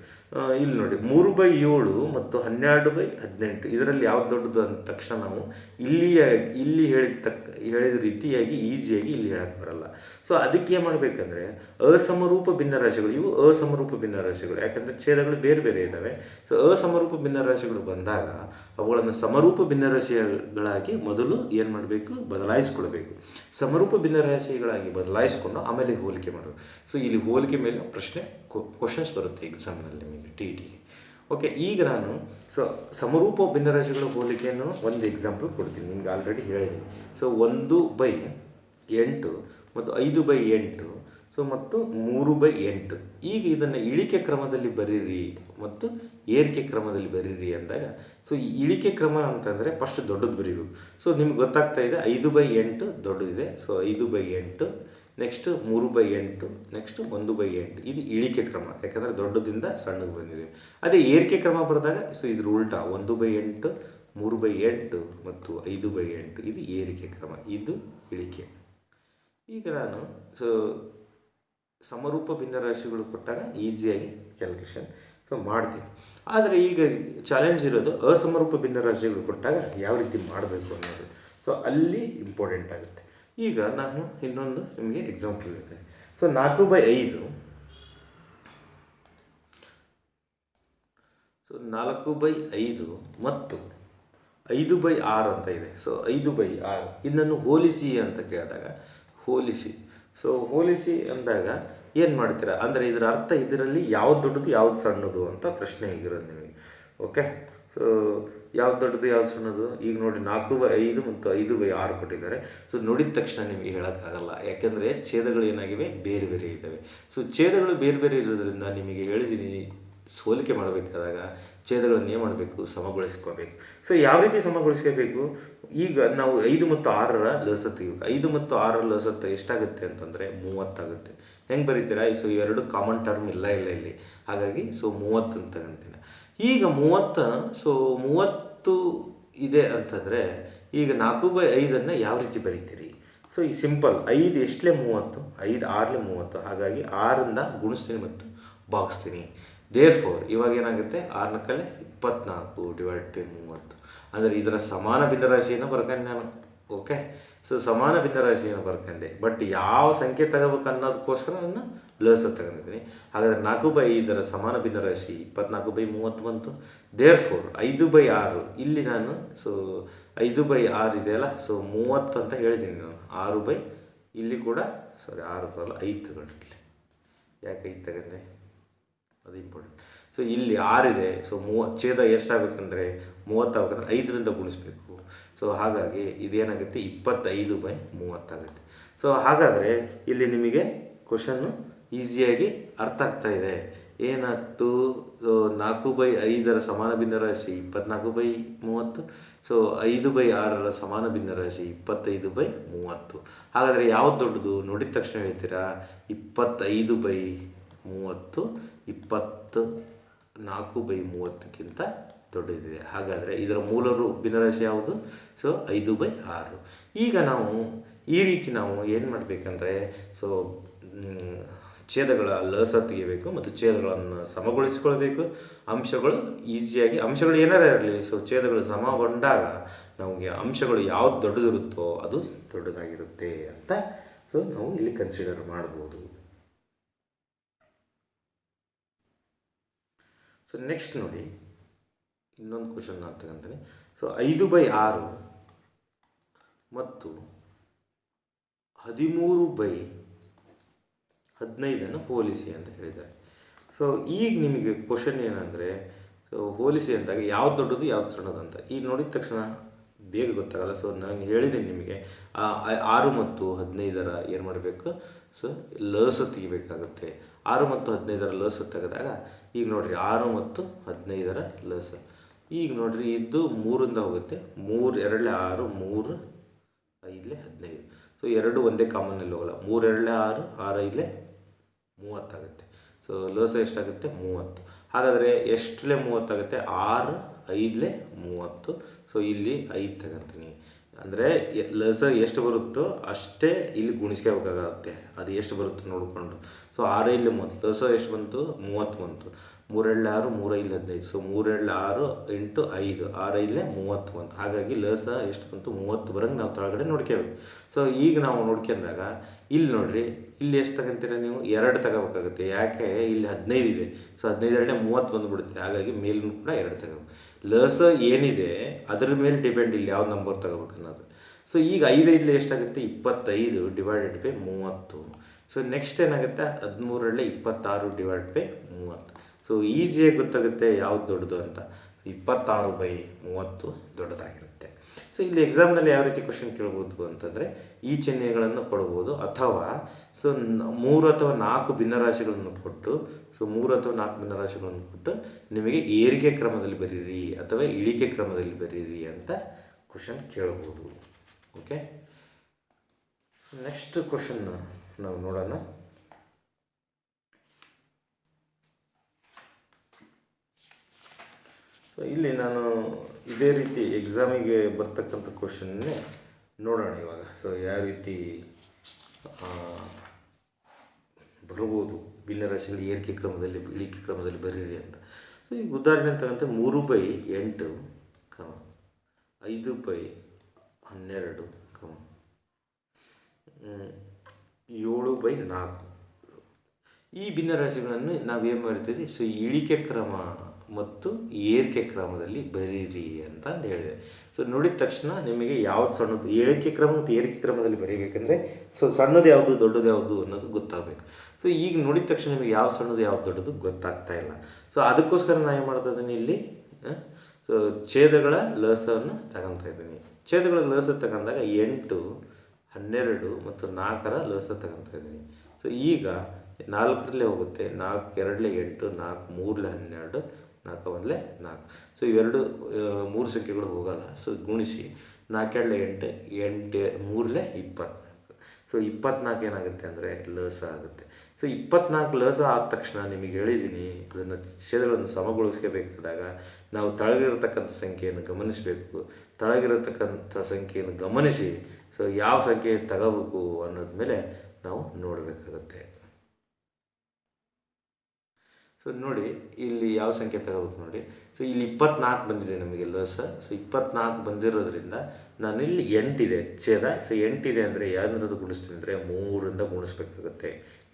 ಇಲ್ಲಿ ನೋಡಿ 3/7 ಮತ್ತು 12/18 ಇದರಲ್ಲಿ ಯಾವ್ದು ದೊಡ್ಡದು ಅಂದ ತಕ್ಷಣ ನಾವು ಇಲ್ಲಿ ಹೇಳಿದ ರೀತಿಯಾಗಿ ಈಸಿಯಾಗಿ ಇಲ್ಲಿ ಹೇಳಕ್ಕೆ ಬರಲ್ಲ. ಸೊ ಅದಕ್ಕೆ ಏನು ಮಾಡಬೇಕಂದ್ರೆ ಅಸಮರೂಪ ಭಿನ್ನರಾಶಿಗಳು, ಇವು ಅಸಮರೂಪ ಭಿನ್ನರಾಶಿಗಳು, ಯಾಕಂದರೆ ಛೇದಗಳು ಬೇರೆ ಬೇರೆ ಇದ್ದಾವೆ. ಸೊ ಅಸಮರೂಪ ಭಿನ್ನರಾಶಿಗಳು ಬಂದಾಗ ಅವುಗಳನ್ನು ಸಮರೂಪ ಭಿನ್ನರಾಶಿಗಳಾಗಿ ಮೊದಲು ಏನು ಮಾಡಬೇಕು, ಬದಲಾಯಿಸ್ಕೊಳ್ಬೇಕು. ಸಮರೂಪ ಭಿನ್ನರಾಶಿಗಳಾಗಿ ಬದಲಾಯಿಸ್ಕೊಂಡು ಆಮೇಲೆ ಹೋಲಿಕೆ ಮಾಡೋದು. ಸೊ ಇಲ್ಲಿ ಹೋಲಿಕೆ ಮೇಲೆ ಪ್ರಶ್ನೆ ಕ್ವಶನ್ಸ್ ಬರುತ್ತೆ ಎಕ್ಸಾಮ್ನಲ್ಲಿ ನಿಮಗೆ TETಗೆ. ಓಕೆ, ಈಗ ನಾನು ಸೊ ಸಮರೂಪ ಭಿನ್ನರಾಶಿಗಳ ಹೋಲಿಕೆಯನ್ನು ಒಂದು ಎಕ್ಸಾಂಪಲ್ ಕೊಡ್ತೀನಿ. ನಿಮ್ಗೆ ಆಲ್ರೆಡಿ ಹೇಳಿದ್ದೀನಿ. ಸೊ 1/8 ಮತ್ತು 5/8 ಸೊ ಮತ್ತು 3/8. ಈಗ ಇದನ್ನು ಇಳಿಕೆ ಕ್ರಮದಲ್ಲಿ ಬರೀರಿ ಮತ್ತು ಏರಿಕೆ ಕ್ರಮದಲ್ಲಿ ಬರೀರಿ ಅಂದಾಗ, ಸೊ ಇಳಿಕೆ ಕ್ರಮ ಅಂತಂದರೆ ಫಸ್ಟ್ ದೊಡ್ಡದು ಬರೀಬೇಕು. ಸೊ ನಿಮ್ಗೆ ಗೊತ್ತಾಗ್ತಾ ಇದೆ 5/8 ದೊಡ್ಡದಿದೆ. So 5/8, next 3/8, next 1/8. ಇದು ಇಳಿಕೆ ಕ್ರಮ, ಯಾಕಂದರೆ ದೊಡ್ಡದಿಂದ ಸಣ್ಣಗೆ ಬಂದಿದೆ. ಅದೇ ಏರಿಕೆ ಕ್ರಮ ಬರೆದಾಗ ಸೊ ಇದ್ರ ಉಲ್ಟಾ 1/8, 3/8 ಮತ್ತು 5/8 ಇದು ಏರಿಕೆ ಕ್ರಮ, ಇದು ಇಳಿಕೆ. ಈಗ ನಾನು ಸೊ ಸಮರೂಪ ಭಿನ್ನರಾಶಿಗಳು ಕೊಟ್ಟಾಗ ಈಸಿಯಾಗಿ ಕ್ಯಾಲ್ಕುಲೇಷನ್ ಸೊ ಮಾಡ್ತೀನಿ. ಆದರೆ ಈಗ ಚಾಲೆಂಜ್ ಇರೋದು ಅಸಮರೂಪ ಭಿನ್ನರಾಶಿಗಳು ಕೊಟ್ಟಾಗ ಯಾವ ರೀತಿ ಮಾಡಬೇಕು ಅನ್ನೋದು. ಸೊ ಅಲ್ಲಿ ಇಂಪಾರ್ಟೆಂಟ್ ಆಗುತ್ತೆ. ಈಗ ನಾನು ಇನ್ನೊಂದು ನಿಮಗೆ ಎಕ್ಸಾಂಪಲ್ ಹೇಳ್ತೇನೆ. ಸೊ 4/5, ಸೊ 4/5 ಮತ್ತು 5/6 ಅಂತ ಇದೆ. ಸೊ 5/6 ಇದನ್ನು ಹೋಲಿಸಿ ಅಂತ ಕೇಳಿದಾಗ ಹೋಲಿಸಿ. ಸೊ ಹೋಲಿಸಿ ಅಂದಾಗ ಏನು ಮಾಡ್ತೀರಾ ಅಂದರೆ ಇದರ ಅರ್ಥ ಇದರಲ್ಲಿ ಯಾವ್ದು ದೊಡ್ಡದು ಯಾವ್ದು ಸಣ್ಣದು ಅಂತ ಪ್ರಶ್ನೆ ಆಗಿರೋದು ನಿಮಗೆ. ಓಕೆ, ಸೊ ಯಾವ್ದು ದೊಡ್ಡದು ಯಾವ್ದು ಸಣ್ಣದು? ಈಗ ನೋಡಿ 4/5 ಮತ್ತು 5/6 ಕೊಟ್ಟಿದ್ದಾರೆ. ಸೊ ನೋಡಿದ ತಕ್ಷಣ ನಿಮಗೆ ಹೇಳೋಕ್ಕಾಗಲ್ಲ, ಯಾಕೆಂದರೆ ಛೇದಗಳು ಏನಾಗಿವೆ, ಬೇರೆ ಬೇರೆ ಇದ್ದಾವೆ. ಸೊ ಛೇದಗಳು ಬೇರೆ ಬೇರೆ ಇರೋದ್ರಿಂದ ನಿಮಗೆ ಹೇಳಿದ್ದೀನಿ, ಹೋಲಿಕೆ ಮಾಡಬೇಕಾದಾಗ ಛೇದಗಳನ್ನು ಏನು ಮಾಡಬೇಕು, ಸಮಗೊಳಿಸ್ಕೋಬೇಕು. ಸೊ ಯಾವ ರೀತಿ ಸಮಗೊಳಿಸ್ಕೋಬೇಕು? ಈಗ ನಾವು 5 ಮತ್ತು 6ರ ಲಸ ತೆಗಿಬೇಕು. 5 ಮತ್ತು 6ರ ಲಸತ್ತು ಎಷ್ಟಾಗುತ್ತೆ ಅಂತಂದರೆ 30 ಆಗುತ್ತೆ. ಹೆಂಗೆ ಬರೀತೀರಾ? ಸೊ ಇವೆರಡು ಕಾಮನ್ ಟರ್ಮ್ ಇಲ್ಲ ಇಲ್ಲಿ, ಹಾಗಾಗಿ ಸೊ 30 ಅಂತ ತಗೊಂತೀನಿ. ಈಗ 30, ಸೊ 30 ಇದೆ ಅಂತಂದರೆ ಈಗ 4/5 ಯಾವ ರೀತಿ ಬರೀತೀರಿ? ಸೊ ಈ ಸಿಂಪಲ್, 5 ಎಷ್ಟಲೇ 30, 5 6ಲೇ 30, ಹಾಗಾಗಿ 6ರಿಂದ ಗುಣಿಸ್ತೀನಿ ಮತ್ತು ಭಾಗಿಸ್ತೀನಿ. ದೇರ್ಫೋರ್ ಇವಾಗ ಏನಾಗುತ್ತೆ, 6 × 24 / 30. ಅಂದರೆ ಇದರ ಸಮಾನ ಭಿನ್ನರಾಶಿಯನ್ನು ಬರ್ಕೊಂಡೆ ನಾನು. ಓಕೆ, ಸೊ ಸಮಾನ ಭಿನ್ನರಾಶಿಯನ್ನು ಬರ್ಕೊಂಡೆ, ಬಟ್ ಯಾವ ಸಂಖ್ಯೆ ತಗೋಬೇಕು ಅನ್ನೋದಕ್ಕೋಸ್ಕರ ನಾನು ಲಸ ತಗೊಂಡಿದ್ದೀನಿ. ಹಾಗಾದರೆ 4/5 ಸಮಾನ ಭಿನ್ನರಾಶಿ 24/30 ಬಂತು. ದೇರ್ಫೋರ್ 5/6 ಇಲ್ಲಿ ನಾನು ಸೊ 5/6 ಇದೆಯಲ್ಲ, ಸೊ 30 ಅಂತ ಹೇಳಿದ್ದೀನಿ ನಾನು. 6 ಇಲ್ಲಿ ಕೂಡ ಸಾರಿ 6 ಬರಲ್ಲ 5 ತಗೊಂಡ್ರಿ. ಯಾಕೆ 5 ತಗೊಂಡೆ ಅದು ಇಂಪಾರ್ಟೆಂಟ್. ಸೊ ಇಲ್ಲಿ 6 ಇದೆ, ಸೊ ಛೇದ ಎಷ್ಟಾಗಬೇಕಂದ್ರೆ 30 ಆಗಬೇಕಂದ್ರೆ 5ರಿಂದ ಗುಣಿಸ್ಬೇಕು. ಸೊ ಹಾಗಾಗಿ ಇದೇನಾಗುತ್ತೆ 25/30 ಆಗುತ್ತೆ. ಸೊ ಹಾಗಾದರೆ ಇಲ್ಲಿ ನಿಮಗೆ ಕ್ವಶನ್ನು ಈಸಿಯಾಗಿ ಅರ್ಥ ಆಗ್ತಾ ಇದೆ. ಏನಾಗ್ತು, 4/5 ಸಮಾನ ಭಿನ್ನರಾಶಿ 24/30. ಸೊ 5/6 ಸಮಾನ ಭಿನ್ನರಾಶಿ 25/30. ಹಾಗಾದರೆ ಯಾವ್ದು ದೊಡ್ಡದು ನೋಡಿದ ತಕ್ಷಣ ಹೇಳ್ತೀರಾ 25/30 24/30ಕ್ಕಿಂತ ದೊಡ್ಡದಿದೆ. ಹಾಗಾದರೆ ಇದರ ಮೂಲರು ಭಿನ್ನರಾಶಿ ಯಾವುದು? ಸೊ 5/6. ಈಗ ನಾವು ಈ ರೀತಿ ನಾವು ಏನು ಮಾಡಬೇಕಂದ್ರೆ, ಸೊ ಛೇದಗಳ ಲಸ ತೆಗಿಬೇಕು ಮತ್ತು ಛೇದಗಳನ್ನು ಸಮಗೊಳಿಸಿಕೊಳ್ಬೇಕು. ಅಂಶಗಳು ಈಸಿಯಾಗಿ, ಅಂಶಗಳು ಏನಾರ ಇರಲಿ, ಸೊ ಛೇದಗಳು ಸಮಗೊಂಡಾಗ ನಮಗೆ ಅಂಶಗಳು ಯಾವ್ದು ದೊಡ್ಡದಿರುತ್ತೋ ಅದು ದೊಡ್ಡದಾಗಿರುತ್ತೆ ಅಂತ ಸೊ ನಾವು ಇಲ್ಲಿ ಕನ್ಸಿಡರ್ ಮಾಡ್ಬೋದು. ಸೊ ನೆಕ್ಸ್ಟ್ ನೋಡಿ, ಇನ್ನೊಂದು ಕ್ವಶನ್ ನಾನು ತಗೊಂತೀನಿ. ಸೊ 5/6 ಮತ್ತು 13/15 ಹೋಲಿಸಿ ಅಂತ ಹೇಳಿದ್ದಾರೆ. ಸೊ ಈಗ ನಿಮಗೆ ಕ್ವಶನ್ ಏನಂದರೆ, ಸೊ ಹೋಲಿಸಿ ಅಂದಾಗ ಯಾವ್ದು ದೊಡ್ಡದು ಯಾವ್ದು ಸಣ್ಣದು ಅಂತ ಈಗ ನೋಡಿದ ತಕ್ಷಣ ಬೇಗ ಗೊತ್ತಾಗಲ್ಲ. ಸೊ ನಾನು ಹೇಳಿದ್ದೀನಿ ನಿಮಗೆ 6 ಮತ್ತು 15 ಏನು ಮಾಡಬೇಕು, ಸೊ ಲಸ ತೆಗಿಬೇಕಾಗುತ್ತೆ. 6 ಮತ್ತು 15 ಲಸ ತೆಗೆದಾಗ ಈಗ ನೋಡಿರಿ 6 ಮತ್ತು 15 ಲಸ. ಈಗ ನೋಡಿರಿ ಇದು 3ರಿಂದ ಹೋಗುತ್ತೆ, 3 2 6, 3 5 15. ಸೊ ಎರಡು ಒಂದೇ ಕಾಮನಲ್ಲಿ ಹೋಗಲ್ಲ, 3 2 6, 6 5 30 ಆಗುತ್ತೆ. ಸೊ ಲಸ ಎಷ್ಟಾಗುತ್ತೆ 30. ಹಾಗಾದರೆ ಎಷ್ಟಲೇ 30 ಆಗುತ್ತೆ? 6 5 30. ಸೊ ಇಲ್ಲಿ 5 ತಗೊಂತೀನಿ. ಅಂದರೆ ಲಸ ಎಷ್ಟು ಬರುತ್ತೋ ಅಷ್ಟೇ ಇಲ್ಲಿ ಗುಣಿಸ್ಕೋಬೇಕಾಗತ್ತೆ. ಅದು ಎಷ್ಟು ಬರುತ್ತೆ ನೋಡಿಕೊಂಡು. ಸೊ 6 5 30, ಲಸ ಎಷ್ಟು ಬಂತು 30 ಬಂತು. 3 2 6, 3 5 15. ಸೊ 3 2 6 8 5, 6 5 30 ಬಂತು. ಹಾಗಾಗಿ ಲಸ ಎಷ್ಟು ಬಂತು 30 ಬರೋಂಗೆ ನಾವು ಕೆಳಗಡೆ ನೋಡ್ಕೋಬೇಕು. ಸೊ ಈಗ ನಾವು ನೋಡ್ಕೊಂಡಾಗ ಇಲ್ಲಿ ನೋಡಿರಿ, ಇಲ್ಲಿ ಎಷ್ಟು ತಗೊಂತೀರ ನೀವು? 2 ತಗೋಬೇಕಾಗುತ್ತೆ. ಯಾಕೆ? ಇಲ್ಲಿ 15 ಇದೆ. ಸೊ 15 2 30 ಬಂದುಬಿಡುತ್ತೆ. ಹಾಗಾಗಿ ಮೇಲೂ ಕೂಡ 2 ತಗೋಬೇಕು. ಲಸ ಏನಿದೆ ಅದರ ಮೇಲೆ ಡಿಪೆಂಡ್ ಇಲ್ಲಿ ಯಾವ ನಂಬರ್ ತಗೋಬೇಕು ಅನ್ನೋದು. ಸೊ ಈಗ 5 5 ಎಷ್ಟಾಗುತ್ತೆ? 25 ಡಿವೈಡೆಡ್ ಬೈ 30. ಸೊ ನೆಕ್ಸ್ಟ್ ಏನಾಗುತ್ತೆ? 13 26 ಡಿವೈಡೆಡ್ ಬೈ 30. ಸೊ ಈಸಿಯಾಗಿ ಗೊತ್ತಾಗುತ್ತೆ ಯಾವ್ದು ದೊಡ್ಡದು ಅಂತ. 26/30 ದೊಡ್ಡದಾಗಿರುತ್ತೆ. ಸೊ ಇಲ್ಲಿ ಎಕ್ಸಾಮ್ನಲ್ಲಿ ಯಾವ ರೀತಿ ಕ್ವಶನ್ ಕೇಳ್ಬೋದು ಅಂತಂದರೆ, ಈ ಚಿಹ್ನೆಗಳನ್ನು ಕೊಡ್ಬೋದು, ಅಥವಾ ಸೊ 3 ಅಥವಾ 4 ಭಿನ್ನರಾಶಿಗಳನ್ನು ಕೊಟ್ಟು, ಸೊ 3 ಅಥವಾ 4 ಭಿನ್ನರಾಶಿಗಳನ್ನು ಕೊಟ್ಟು ನಿಮಗೆ ಏರಿಕೆ ಕ್ರಮದಲ್ಲಿ ಬರೀರಿ ಅಥವಾ ಇಳಿಕೆ ಕ್ರಮದಲ್ಲಿ ಬರೀರಿ ಅಂತ ಕ್ವಶನ್ ಕೇಳ್ಬೋದು. ಓಕೆ, ನೆಕ್ಸ್ಟ್ ಕ್ವಶನ್ ನಾವು ನೋಡೋಣ. ಸೊ ಇಲ್ಲಿ ನಾನು ಇದೇ ರೀತಿ ಎಕ್ಸಾಮಿಗೆ ಬರ್ತಕ್ಕಂಥ ಕ್ವಶನ್ನೇ ನೋಡೋಣ ಇವಾಗ. ಸೊ ಯಾವ ರೀತಿ ಬರ್ಬೋದು, ಭಿನ್ನರಾಶಿಯಲ್ಲಿ ಏರಿಕೆ ಕ್ರಮದಲ್ಲಿ ಇಳಿಕೆ ಕ್ರಮದಲ್ಲಿ ಬರೀರಿ ಅಂತ. ಸೊ ಈಗ ಉದಾಹರಣೆ ತಗೊಂತ 3/8, 5/12, 7/4 ಈ ಭಿನ್ನರಾಶಿಗಳನ್ನು ನಾವೇನು ಮಾಡ್ತೀವಿ? ಸೊ ಇಳಿಕೆ ಕ್ರಮ ಮತ್ತು ಏರಿಕೆ ಕ್ರಮದಲ್ಲಿ ಬರೀರಿ ಅಂತ ಹೇಳಿದೆ. ಸೊ ನೋಡಿದ ತಕ್ಷಣ ನಿಮಗೆ ಯಾವ್ದು ಸಣ್ಣದು, ಏರಿಕೆ ಕ್ರಮ ಮತ್ತು ಏರಿಕೆ ಕ್ರಮದಲ್ಲಿ ಬರೀಬೇಕಂದ್ರೆ ಸೊ ಸಣ್ಣದು ಯಾವುದು ದೊಡ್ಡದು ಯಾವುದು ಅನ್ನೋದು ಗೊತ್ತಾಗಬೇಕು. ಸೊ ಈಗ ನೋಡಿದ ತಕ್ಷಣ ನಿಮಗೆ ಯಾವ ಸಣ್ಣದು ಯಾವ್ದು ದೊಡ್ಡದು ಗೊತ್ತಾಗ್ತಾ ಇಲ್ಲ. ಸೊ ಅದಕ್ಕೋಸ್ಕರ ನಾನು ಏನು ಮಾಡ್ತಾ ಇದ್ದೀನಿ ಇಲ್ಲಿ, ಸೊ ಛೇದಗಳ ಲಸವನ್ನು ತಗೊತಾ ಇದ್ದೀನಿ. ಛೇದಗಳ ಲಸ ತಗೊಂಡಾಗ 8, 12 ಮತ್ತು 4 ಲಸ ತಗೊತಾ ಇದ್ದೀನಿ. ಸೊ ಈಗ 4ರಲ್ಲೇ ಹೋಗುತ್ತೆ, 4 2 8, 4 3 12, 4 1 4. ಸೊ ಇವೆರಡು 3 ಸಂಖ್ಯೆಗಳು ಹೋಗಲ್ಲ. ಸೊ ಗುಣಿಸಿ 4 2 8, 8 3 24. ಸೊ 24 ಏನಾಗುತ್ತೆ ಅಂದರೆ ಲಸ ಆಗುತ್ತೆ. ಸೊ 24 ಲಸ ಆದ ತಕ್ಷಣ ನಿಮಗೆ ಹೇಳಿದ್ದೀನಿ, ಅದನ್ನು ಛೇದಗಳನ್ನು ಸಮಗೊಳಿಸ್ಕೋಬೇಕಾದಾಗ ನಾವು ತಳಗಿರತಕ್ಕಂಥ ಸಂಖ್ಯೆಯನ್ನು ಗಮನಿಸಬೇಕು. ತಳಗಿರತಕ್ಕಂಥ ಸಂಖ್ಯೆಯನ್ನು ಗಮನಿಸಿ ಸೊ ಯಾವ ಸಂಖ್ಯೆ ತಗೋಬೇಕು ಅನ್ನೋದ ಮೇಲೆ ನಾವು ನೋಡಬೇಕಾಗುತ್ತೆ. ಸೊ ನೋಡಿ ಇಲ್ಲಿ ಯಾವ ಸಂಖ್ಯೆ ತಗೋಬೇಕು ನೋಡಿ. ಸೊ ಇಲ್ಲಿ 24 ಬಂದಿದೆ ನಮಗೆ ಲಸ. ಸೊ 24 ಬಂದಿರೋದ್ರಿಂದ ನಾನಿಲ್ಲಿ 8 ಇದೆ ಛೇದ. ಸೊ 8 ಇದೆ ಅಂದರೆ ಯಾವ್ದು ಗುಣಿಸ್ತೀನಿ ಅಂದರೆ 3ರಿಂದ ಗುಣಿಸ್ಬೇಕಾಗುತ್ತೆ.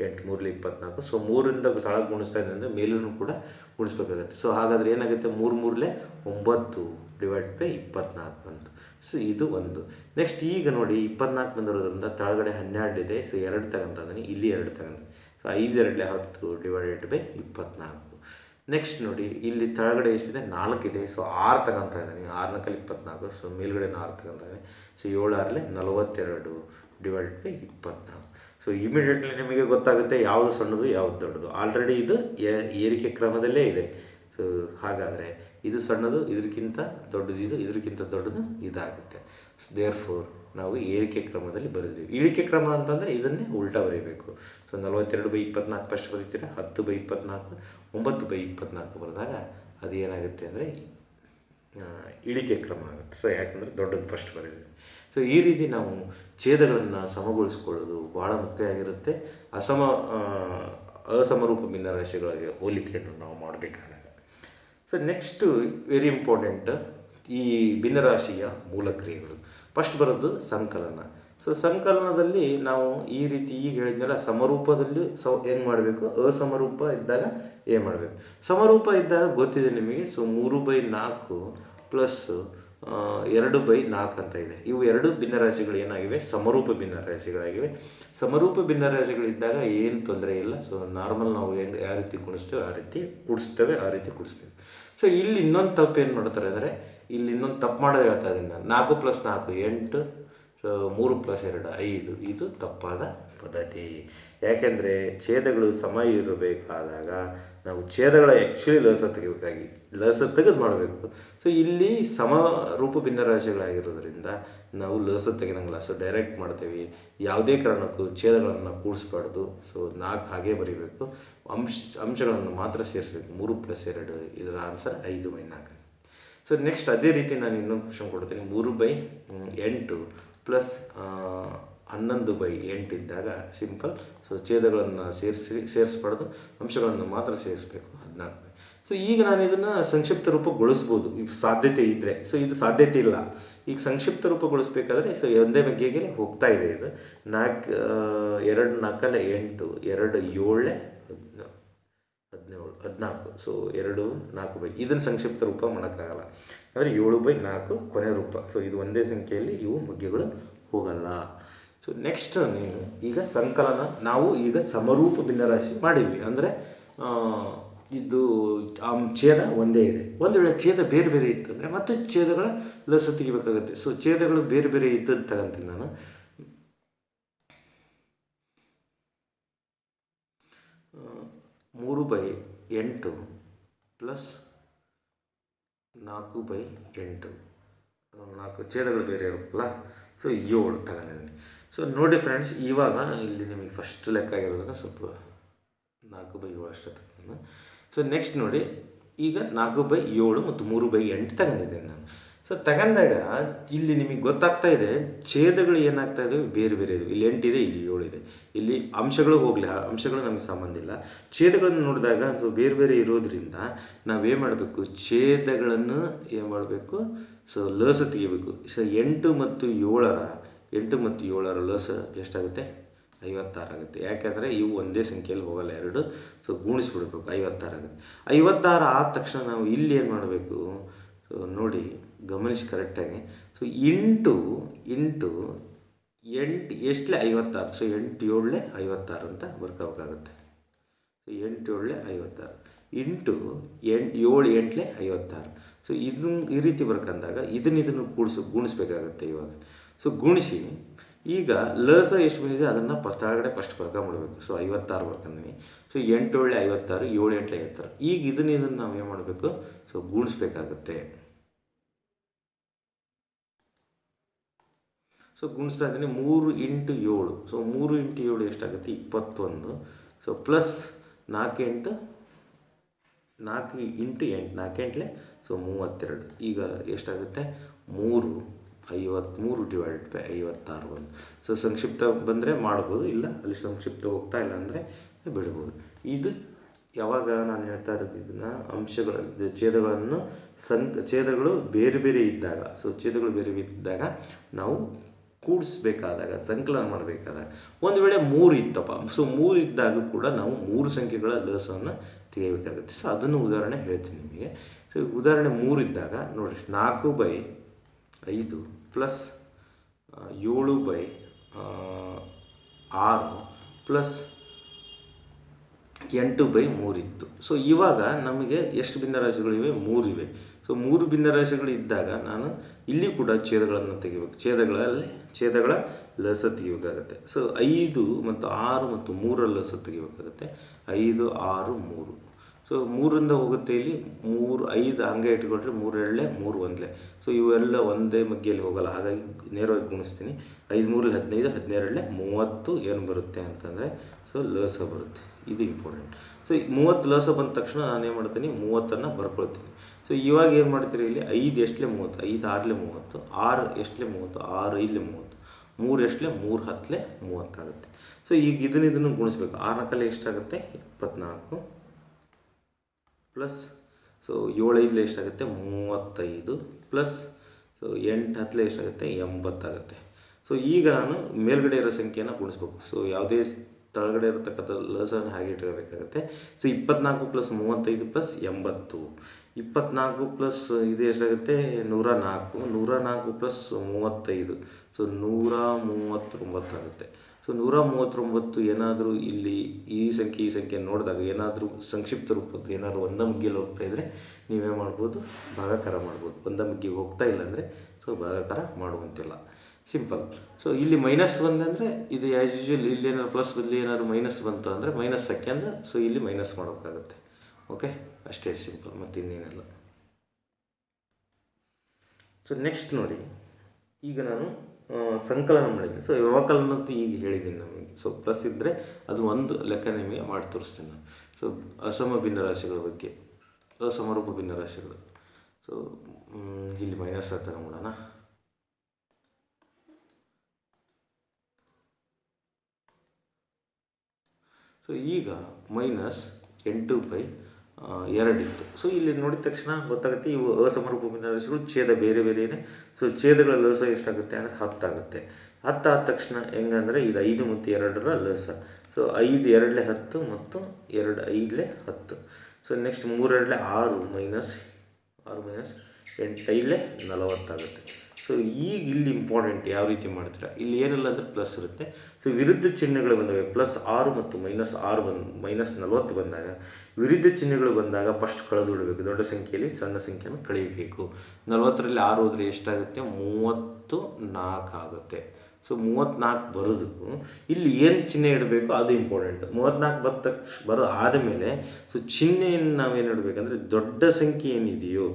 8 3 24. ಸೊ 3ರಿಂದ ಕೆಳಗೆ ಗುಣಿಸ್ತಾ ಇದೆ ಅಂದರೆ ಮೇಲೂ ಕೂಡ ಗುಣಿಸ್ಬೇಕಾಗುತ್ತೆ. ಸೊ ಹಾಗಾದರೆ ಏನಾಗುತ್ತೆ, 3 3 9 ಡಿವೈಡ್ ಬೈ 24 ಬಂತು. ಸೊ ಇದು ಒಂದು. ನೆಕ್ಸ್ಟ್ ಈಗ ನೋಡಿ 24 ಬಂದಿರೋದ್ರಿಂದ ಕೆಳಗಡೆ 12 ಇದೆ. ಸೊ 2 ತಗೊಂತಿದ್ದೀನಿ, ಇಲ್ಲಿ 2 ತಗೊಂಡು. So 5 2 10 divided by 24. ನೆಕ್ಸ್ಟ್ ನೋಡಿ ಇಲ್ಲಿ ಕೆಳಗಡೆ ಎಷ್ಟಿದೆ, 4 ಇದೆ. ಸೊ 6 ತಗೊತಾ ಇದ್ದೀನಿ, 6 4 24. ಸೊ ಮೇಲ್ಗಡೆ 4 ತಗೊತಾ ಇದ್ದೀನಿ. So 7 6 42 divide by 24. So immediately ನಿಮಗೆ ಗೊತ್ತಾಗುತ್ತೆ ಯಾವುದು ಸಣ್ಣದು ಯಾವುದು ದೊಡ್ಡದು. ಆಲ್ರೆಡಿ ಇದು ಏರಿಕೆ ಕ್ರಮದಲ್ಲೇ ಇದೆ. ಸೊ ಹಾಗಾದರೆ ಇದು ಸಣ್ಣದು, ಇದಕ್ಕಿಂತ ದೊಡ್ಡದು ಇದು, ಇದಕ್ಕಿಂತ ದೊಡ್ಡದು ಇದಾಗುತ್ತೆ. ದೇರ್ ಫೋರ್ ನಾವು ಏರಿಕೆ ಕ್ರಮದಲ್ಲಿ ಬರೆದಿದ್ದೀವಿ. ಇಳಿಕೆ ಕ್ರಮ ಅಂತಂದರೆ ಇದನ್ನೇ ಉಲ್ಟಾ ಬರೀಬೇಕು. ಸೊ 42 ಬೈ 24 ಫಸ್ಟ್ ಬರೀತೀರ, 10 ಬೈ 24, 9 ಬೈ 24 ಬರೆದಾಗ ಅದು ಏನಾಗುತ್ತೆ ಅಂದರೆ ಇಳಿಕೆ ಕ್ರಮ ಆಗುತ್ತೆ. ಸೊ ಯಾಕಂದರೆ ದೊಡ್ಡದು ಫಸ್ಟ್ ಬರೀತೀವಿ. ಸೊ ಈ ರೀತಿ ನಾವು ಛೇದಗಳನ್ನು ಸಮಗೊಳಿಸ್ಕೊಳ್ಳೋದು ಭಾಳ ಮುಖ್ಯ ಆಗಿರುತ್ತೆ. ಅಸಮರೂಪ ಭಿನ್ನರಾಶಿಗಳಿಗೆ ಹೋಲಿಕೆಯನ್ನು ನಾವು ಮಾಡಬೇಕಾದಾಗ. ಸೊ ನೆಕ್ಸ್ಟು ವೆರಿ ಇಂಪಾರ್ಟೆಂಟ್, ಈ ಭಿನ್ನರಾಶಿಯ ಮೂಲಕ್ರಿಯೆಗಳು. ಫಸ್ಟ್ ಬರೋದು ಸಂಕಲನ. ಸೊ ಸಂಕಲನದಲ್ಲಿ ನಾವು ಈ ರೀತಿ ಈಗ ಹೇಳಿದ್ಮೇಲೆ ಸಮರೂಪದಲ್ಲಿ ಹೆಂಗೆ ಮಾಡಬೇಕು, ಅಸಮರೂಪ ಇದ್ದಾಗ ಏನು ಮಾಡಬೇಕು. ಸಮರೂಪ ಇದ್ದಾಗ ಗೊತ್ತಿದೆ ನಿಮಗೆ. ಸೊ 3/4 ಪ್ಲಸ್ 2/4 ಅಂತ ಇದೆ. ಇವು 2 ಭಿನ್ನರಾಶಿಗಳು ಏನಾಗಿವೆ, ಸಮರೂಪ ಭಿನ್ನರಾಶಿಗಳಾಗಿವೆ. ಸಮರೂಪ ಭಿನ್ನರಾಶಿಗಳಿದ್ದಾಗ ಏನು ತೊಂದರೆ ಇಲ್ಲ. ಸೊ ನಾರ್ಮಲ್ ನಾವು ಹೆಂಗೆ ಯಾವ ರೀತಿ ಗುಣಿಸ್ತೇವೆ ಆ ರೀತಿ ಕೂಡಿಸ್ತೇವೆ, ಆ ರೀತಿ ಕೂಡಿಸ್ಬೇಕು. ಸೊ ಇಲ್ಲಿ ಇನ್ನೊಂದು ತಪ್ಪು ಏನು ಮಾಡ್ತಾರೆ ಅಂದರೆ, ಇಲ್ಲಿ ಇನ್ನೊಂದು ತಪ್ಪು ಮಾಡೋದು ಹೇಳ್ತಾ ಇದ್ದೀನಿ ನಾನು. 4 + 4 8, ಸೊ 3 + 2 5. ಇದು ತಪ್ಪಾದ ಪದ್ಧತಿ. ಯಾಕೆಂದರೆ ಛೇದಗಳು ಸಮ ಇರಬೇಕಾದಾಗ ನಾವು ಛೇದಗಳ ಆ್ಯಕ್ಚುಲಿ ಲಸ ತೆಗಿಬೇಕಾಗಿ ಲಸ ತೆಗೆದು ಮಾಡಬೇಕು. ಸೊ ಇಲ್ಲಿ ಸಮರೂಪ ಭಿನ್ನರಾಶಿಗಳಾಗಿರೋದ್ರಿಂದ ನಾವು ಲಸ ತೆಗಿನಂಗಿಲ್ಲ. ಸೊ ಡೈರೆಕ್ಟ್ ಮಾಡ್ತೇವೆ. ಯಾವುದೇ ಕಾರಣಕ್ಕೂ ಛೇದಗಳನ್ನು ಕೂಡಿಸ್ಬಾರ್ದು. ಸೊ 4 ಹಾಗೇ ಬರೀಬೇಕು. ಅಂಶಗಳನ್ನು ಮಾತ್ರ ಸೇರಿಸ್ಬೇಕು. 3 + 2 ಇದರ ಆನ್ಸರ್ 5/4. ಸೊ ನೆಕ್ಸ್ಟ್ ಅದೇ ರೀತಿ ನಾನು ಇನ್ನೊಂದು ಕ್ವಶನ್ ಕೊಡ್ತೀನಿ. 3/8 ಪ್ಲಸ್ 11/8 ಇದ್ದಾಗ ಸಿಂಪಲ್. ಸೊ ಛೇದಗಳನ್ನು ಸೇರಿಸ್ಬಾರ್ದು, ಅಂಶಗಳನ್ನು ಮಾತ್ರ ಸೇರಿಸಬೇಕು. 14. ಸೊ ಈಗ ನಾನು ಇದನ್ನು ಸಂಕ್ಷಿಪ್ತ ರೂಪಗೊಳಿಸ್ಬೋದು ಈಗ ಸಾಧ್ಯತೆ ಇದ್ದರೆ. ಸೊ ಇದು ಸಾಧ್ಯತೆ ಇಲ್ಲ. ಈಗ ಸಂಕ್ಷಿಪ್ತ ರೂಪಗೊಳಿಸ್ಬೇಕಾದ್ರೆ ಸೊ ಒಂದೇ ಬಗೆಗೆ ಹೋಗ್ತಾ ಇದೆ ಇದು. 4 2 4 8 2 7 17 14. ಸೊ 2 4 ಇದನ್ನು ಸಂಕ್ಷಿಪ್ತ ರೂಪ ಮಾಡೋಕ್ಕಾಗಲ್ಲ. ಅಂದರೆ 7/4 ಕೊನೆ ರೂಪ. ಸೊ ಇದು ಒಂದೇ ಸಂಖ್ಯೆಯಲ್ಲಿ ಇವು ಬಗ್ಗೆಗಳು ಹೋಗಲ್ಲ. ಸೊ ನೆಕ್ಸ್ಟ್ ನೀವು ಈಗ ಸಂಕಲನ, ನಾವು ಈಗ ಸಮರೂಪ ಭಿನ್ನರಾಶಿ ಮಾಡಿದ್ವಿ ಅಂದರೆ ಇದು ಛೇದ ಒಂದೇ ಇದೆ. ಒಂದು ವೇಳೆ ಛೇದ ಬೇರೆ ಬೇರೆ ಇತ್ತು ಅಂದರೆ ಮತ್ತೆ ಛೇದಗಳ ಲಸ ತೆಗಿಬೇಕಾಗುತ್ತೆ. ಸೊ ಛೇದಗಳು ಬೇರೆ ಬೇರೆ ಇದ್ದದ್ದು ತಗೊಂತೀನಿ ನಾನು. 3/8 ಪ್ಲಸ್ 4/8. 4 ಛೇದಗಳು ಬೇರೆ ಇರುತ್ತಲ್ಲ. ಸೊ 7 ತಗೊಂಡಿದ್ದೀನಿ. ಸೊ ನೋಡಿ ಫ್ರೆಂಡ್ಸ್, ಇವಾಗ ಇಲ್ಲಿ ನಿಮಗೆ ಫಸ್ಟ್ ಲೆಕ್ಕ ಆಗಿರೋದನ್ನ ಸ್ವಲ್ಪ 4/7 ಅಷ್ಟೇ ತಗೊಂಡು. ಸೊ ನೆಕ್ಸ್ಟ್ ನೋಡಿ, ಈಗ 4/7 ಮತ್ತು 3/8 ತಗೊಂಡಿದ್ದೇನೆ ನಾನು. ಸೊ ತಗೊಂಡಾಗ ಇಲ್ಲಿ ನಿಮಗೆ ಗೊತ್ತಾಗ್ತಾ ಇದೆ ಛೇದಗಳು ಏನಾಗ್ತಾ ಇದ್ದಾವೆ, ಬೇರೆ ಬೇರೆ ಇದಾವೆ. ಇಲ್ಲಿ 8 ಇದೆ, ಇಲ್ಲಿ 7 ಇದೆ. ಇಲ್ಲಿ ಅಂಶಗಳು ಹೋಗಲಿ, ಅಂಶಗಳು ನಮಗೆ ಸಂಬಂಧ ಇಲ್ಲ. ಛೇದಗಳನ್ನು ನೋಡಿದಾಗ ಸೊ ಬೇರೆ ಬೇರೆ ಇರೋದ್ರಿಂದ ನಾವೇನು ಮಾಡಬೇಕು, ಛೇದಗಳನ್ನು ಏನು ಮಾಡಬೇಕು, ಸೊ ಲಸ ತೆಗಿಬೇಕು. ಸೊ 8 ಮತ್ತು 7ರ ಲಸ ಎಷ್ಟಾಗುತ್ತೆ, 56 ಆಗುತ್ತೆ. ಯಾಕೆಂದರೆ ಇವು ಒಂದೇ ಸಂಖ್ಯೆಯಲ್ಲಿ ಹೋಗಲ್ಲ, 2. ಸೊ ಗುಣಿಸ್ಬಿಡ್ಬೇಕು, 56 ಆಗುತ್ತೆ. 56 ಆದ ತಕ್ಷಣ ನಾವು ಇಲ್ಲಿ ಏನು ಮಾಡಬೇಕು, ಸೊ ನೋಡಿ ಗಮನಿಸಿ ಕರೆಕ್ಟಾಗಿ. So into 8 ಎಷ್ಟಲೇ 56. ಸೊ 8 7 56 ಅಂತ ಬರ್ಕೋಬೇಕಾಗುತ್ತೆ. So 8 7 56 into 7 8 56. ಸೊ ಇದನ್ನು ಈ ರೀತಿ ಬರ್ಕೊಂಡಾಗ ಇದನ್ನು ಗುಣಿಸ್ಬೇಕಾಗುತ್ತೆ ಇವಾಗ. ಸೊ ಗುಣಿಸಿ ಈಗ ಲಸ ಎಷ್ಟು ಬಂದಿದೆ ಅದನ್ನು ಕೆಳಗಡೆ ಫಸ್ಟ್ ಬರ್ಕೊಂಬಿಡ್ಬೇಕು. ಸೊ 56 ಬರ್ಕೊಂಡ್ವಿ. ಸೊ 8 7 56, 7 8 56. ಈಗ ಇದನ್ನು ನಾವು ಏನು ಮಾಡಬೇಕು, ಸೊ ಗುಣಿಸ್ಬೇಕಾಗುತ್ತೆ. ಸೊ ಗುಣಿಸ್ತಾ ಇದ್ದೀನಿ 3 × 7. ಸೊ 3 × 7 ಎಷ್ಟಾಗುತ್ತೆ, 21. So plus 4 × 8 so 32. ಈಗ ಎಷ್ಟಾಗುತ್ತೆ, 3/53 ಡಿವೈಡೆಡ್ ಬೈ 56 ಬಂದು. ಸೊ ಸಂಕ್ಷಿಪ್ತ ಬಂದರೆ ಮಾಡ್ಬೋದು, ಇಲ್ಲ ಅಲ್ಲಿ ಸಂಕ್ಷಿಪ್ತ ಹೋಗ್ತಾ ಇಲ್ಲ ಅಂದರೆ ಬಿಡ್ಬೋದು. ಇದು ಯಾವಾಗ ನಾನು ಹೇಳ್ತಾ ಇರೋದು ಇದನ್ನು ಅಂಶಗಳ ಛೇದಗಳನ್ನು ಛೇದಗಳು ಬೇರೆ ಬೇರೆ ಇದ್ದಾಗ, ಸೊ ಛೇದಗಳು ಬೇರೆ ಬೇರೆ ಇದ್ದಾಗ ನಾವು ಕೂಡಿಸ್ಬೇಕಾದಾಗ, ಸಂಕಲನ ಮಾಡಬೇಕಾದಾಗ, ಒಂದು ವೇಳೆ 3 ಇತ್ತಪ್ಪ, ಸೊ 3 ಇದ್ದಾಗ ಕೂಡ ನಾವು 3 ಸಂಖ್ಯೆಗಳ ಲಸವನ್ನು ತೆಗೆಯಬೇಕಾಗುತ್ತೆ. ಸೊ ಅದನ್ನು ಉದಾಹರಣೆ ಹೇಳ್ತೀನಿ ನಿಮಗೆ. ಸೊ ಉದಾಹರಣೆ 3 ಇದ್ದಾಗ ನೋಡಿರಿ, 4/5 ಪ್ಲಸ್ 7/6 ಪ್ಲಸ್ 8/3 ಇತ್ತು. ಸೊ ಇವಾಗ ನಮಗೆ ಎಷ್ಟು ಭಿನ್ನರಾಶಿಗಳಿವೆ? 3 ಇವೆ. ಸೊ 3 ಭಿನ್ನರಾಶಿಗಳು ಇದ್ದಾಗ ನಾನು ಇಲ್ಲಿ ಕೂಡ ಛೇದಗಳನ್ನು ತೆಗಿಬೇಕು. ಛೇದಗಳ ಲಸ ತೆಗಿಬೇಕಾಗತ್ತೆ. ಸೊ 5 ಮತ್ತು 6 ಮತ್ತು 3ರ ಲಸ ತೆಗಿಬೇಕಾಗತ್ತೆ. 5, 6, 3. ಸೊ 3ರಿಂದ ಹೋಗುತ್ತೆ ಇಲ್ಲಿ 3, 5 ಹಂಗೆ ಇಟ್ಕೊಂಡ್ರೆ 3 ಎರಡಲೆ 3 ಒಂದಲೆ. ಸೊ ಇವೆಲ್ಲ ಒಂದೇ ಮಗ್ಗಿಯಲ್ಲಿ ಹೋಗಲ್ಲ, ಹಾಗಾಗಿ ನೇರವಾಗಿ ಗುಣಿಸ್ತೀನಿ. 5 3 15, 12 30 ಏನು ಬರುತ್ತೆ ಅಂತಂದರೆ ಸೊ ಲಸ ಬರುತ್ತೆ. ಇದು ಇಂಪಾರ್ಟೆಂಟ್. ಸೊ 30 ಲಸ ಬಂದ ತಕ್ಷಣ ನಾನು ಏನು ಮಾಡ್ತೀನಿ, 30ಅನ್ನು ಬರ್ಕೊಳ್ತೀನಿ. ಸೊ ಇವಾಗ ಏನು ಮಾಡ್ತೀರಿ, ಇಲ್ಲಿ 5 ಎಷ್ಟಲೆ 30, 5 6ಲೆ 30, 6 ಎಷ್ಟಲೆ 30, 6 5ಲೆ 30, 3 ಎಷ್ಟಲೆ 3 10ಲೆ 30 ಆಗುತ್ತೆ. ಸೊ ಈಗ ಇದನ್ನು ಗುಣಿಸ್ಬೇಕು. 6 4 ಎಷ್ಟಾಗುತ್ತೆ? 24 ಪ್ಲಸ್ ಸೊ 7 5ಲೆ ಎಷ್ಟಾಗುತ್ತೆ? 35 ಪ್ಲಸ್ ಸೊ 8 10ಲೆ ಎಷ್ಟಾಗುತ್ತೆ? 80 ಆಗುತ್ತೆ. ಸೊ ಈಗ ನಾನು ಮೇಲ್ಗಡೆ ಇರೋ ಸಂಖ್ಯೆಯನ್ನು ಗುಣಿಸ್ಬೇಕು. ಸೊ ಯಾವುದೇ ತಳಗಡೆ ಇರತಕ್ಕಂಥ ಲಸನ್ನು ಹಾಗೆ ಇಟ್ಕೋಬೇಕಾಗುತ್ತೆ. ಸೊ 24 ಪ್ಲಸ್ 35 ಪ್ಲಸ್ 80, 24 ಪ್ಲಸ್ ಇದು ಎಷ್ಟಾಗುತ್ತೆ? 104, 104 ಪ್ಲಸ್ 35, ಸೊ 139 ಆಗುತ್ತೆ. ಸೊ 139 ಏನಾದರೂ ಇಲ್ಲಿ ಈ ಸಂಖ್ಯೆ ನೋಡಿದಾಗ ಏನಾದರೂ ಸಂಕ್ಷಿಪ್ತ ರೂಪದ್ದು ಏನಾದರೂ ಒಂದಮಗ್ಗಿಯಲ್ಲಿ ಹೋಗ್ತಾ ಇದ್ದರೆ ನೀವೇ ಮಾಡ್ಬೋದು, ಭಾಗಾಕಾರ ಮಾಡ್ಬೋದು. ಒಂದಮಗ್ಗಿಗೆ ಹೋಗ್ತಾ ಇಲ್ಲ ಅಂದರೆ ಸೊ ಭಾಗಾಕಾರ ಮಾಡುವಂತಿಲ್ಲ, ಸಿಂಪಲ್. ಸೊ ಇಲ್ಲಿ ಮೈನಸ್ ಬಂದಂದರೆ ಇದು ಆ್ಯಸ್ ಯೂಶುವಲ್, ಇಲ್ಲಿ ಏನಾದ್ರು ಪ್ಲಸ್ ಬದಲಿ ಏನಾದ್ರು ಮೈನಸ್ ಬಂತು ಅಂದರೆ ಮೈನಸ್ ಹಾಕ್ಯಂದು ಸೊ ಇಲ್ಲಿ ಮೈನಸ್ ಮಾಡೋಕ್ಕಾಗುತ್ತೆ. ಓಕೆ, ಅಷ್ಟೇ ಸಿಂಪಲ್, ಮತ್ತು ಇನ್ನೇನಿಲ್ಲ. ಸೊ ನೆಕ್ಸ್ಟ್ ನೋಡಿ, ಈಗ ನಾನು ಸಂಕಲನ ಮಾಡಿದ್ದೀನಿ. ಸೊ ವ್ಯವಕಲನಂತೂ ಈಗ ಹೇಳಿದ್ದೀನಿ ನಮಗೆ. ಸೊ ಪ್ಲಸ್ ಇದ್ದರೆ ಅದು ಒಂದು ಲೆಕ್ಕ ನಿಮಗೆ ಮಾಡಿ ತೋರಿಸ್ತೀನಿ ನಾನು. ಸೊ ಅಸಮ ಭಿನ್ನರಾಶಿಗಳ ಬಗ್ಗೆ, ಅಸಮರೂಪ ಭಿನ್ನರಾಶಿಗಳು. ಸೊ ಇಲ್ಲಿ ಮೈನಸ್ ತಗೊಂಬಿಡೋಣ. ಸೊ ಈಗ -8/2 ಇತ್ತು. ಸೊ ಇಲ್ಲಿ ನೋಡಿದ ತಕ್ಷಣ ಗೊತ್ತಾಗುತ್ತೆ ಇವು ಅಸಮರೂಪ ಭಿನ್ನರಾಶಿಗಳು, ಛೇದ ಬೇರೆ ಬೇರೆ ಇದೆ. ಸೊ ಛೇದಗಳ ಲಸ ಎಷ್ಟಾಗುತ್ತೆ ಅಂದರೆ 10 ಆಗುತ್ತೆ. 10 ಆದ ತಕ್ಷಣ ಹೆಂಗಂದರೆ ಇದು 5 ಮತ್ತು 2ರ ಲಸ. ಸೊ 5 2ಲೆ 10 ಮತ್ತು 2 5ಲೆ 10. ಸೊ ನೆಕ್ಸ್ಟ್ 3 2ಲೆ 6 ಮೈನಸ್ 8 5ಲೆ 40 ಆಗುತ್ತೆ. ಸೊ ಈಗ ಇಲ್ಲಿ ಇಂಪಾರ್ಟೆಂಟ್ ಯಾವ ರೀತಿ ಮಾಡ್ತೀರಾ, ಇಲ್ಲಿ ಏನಿಲ್ಲ ಅಂದರೆ ಪ್ಲಸ್ ಇರುತ್ತೆ. ಸೊ ವಿರುದ್ಧ ಚಿಹ್ನೆಗಳು ಬಂದವೆ, +6 ಮತ್ತು -6 -40 ಬಂದಾಗ ವಿರುದ್ಧ ಚಿಹ್ನೆಗಳು ಬಂದಾಗ ಫಸ್ಟ್ ಕಳೆದು ಬಿಡಬೇಕು. ದೊಡ್ಡ ಸಂಖ್ಯೆಯಲ್ಲಿ ಸಣ್ಣ ಸಂಖ್ಯೆಯನ್ನು ಕಳೆಯಬೇಕು. 40ರಲ್ಲಿ 6 ಹೋದರೆ ಎಷ್ಟಾಗುತ್ತೆ? 34 ಆಗುತ್ತೆ. ಸೊ 34 ಬರೋದು ಇಲ್ಲಿ ಏನು ಚಿಹ್ನೆ ಇಡಬೇಕು ಅದು ಇಂಪಾರ್ಟೆಂಟ್. 34 ಆದಮೇಲೆ ಸೊ ಚಿಹ್ನೆಯನ್ನು ನಾವೇನು ಇಡಬೇಕಂದ್ರೆ ದೊಡ್ಡ ಸಂಖ್ಯೆ ಏನಿದೆಯೋ,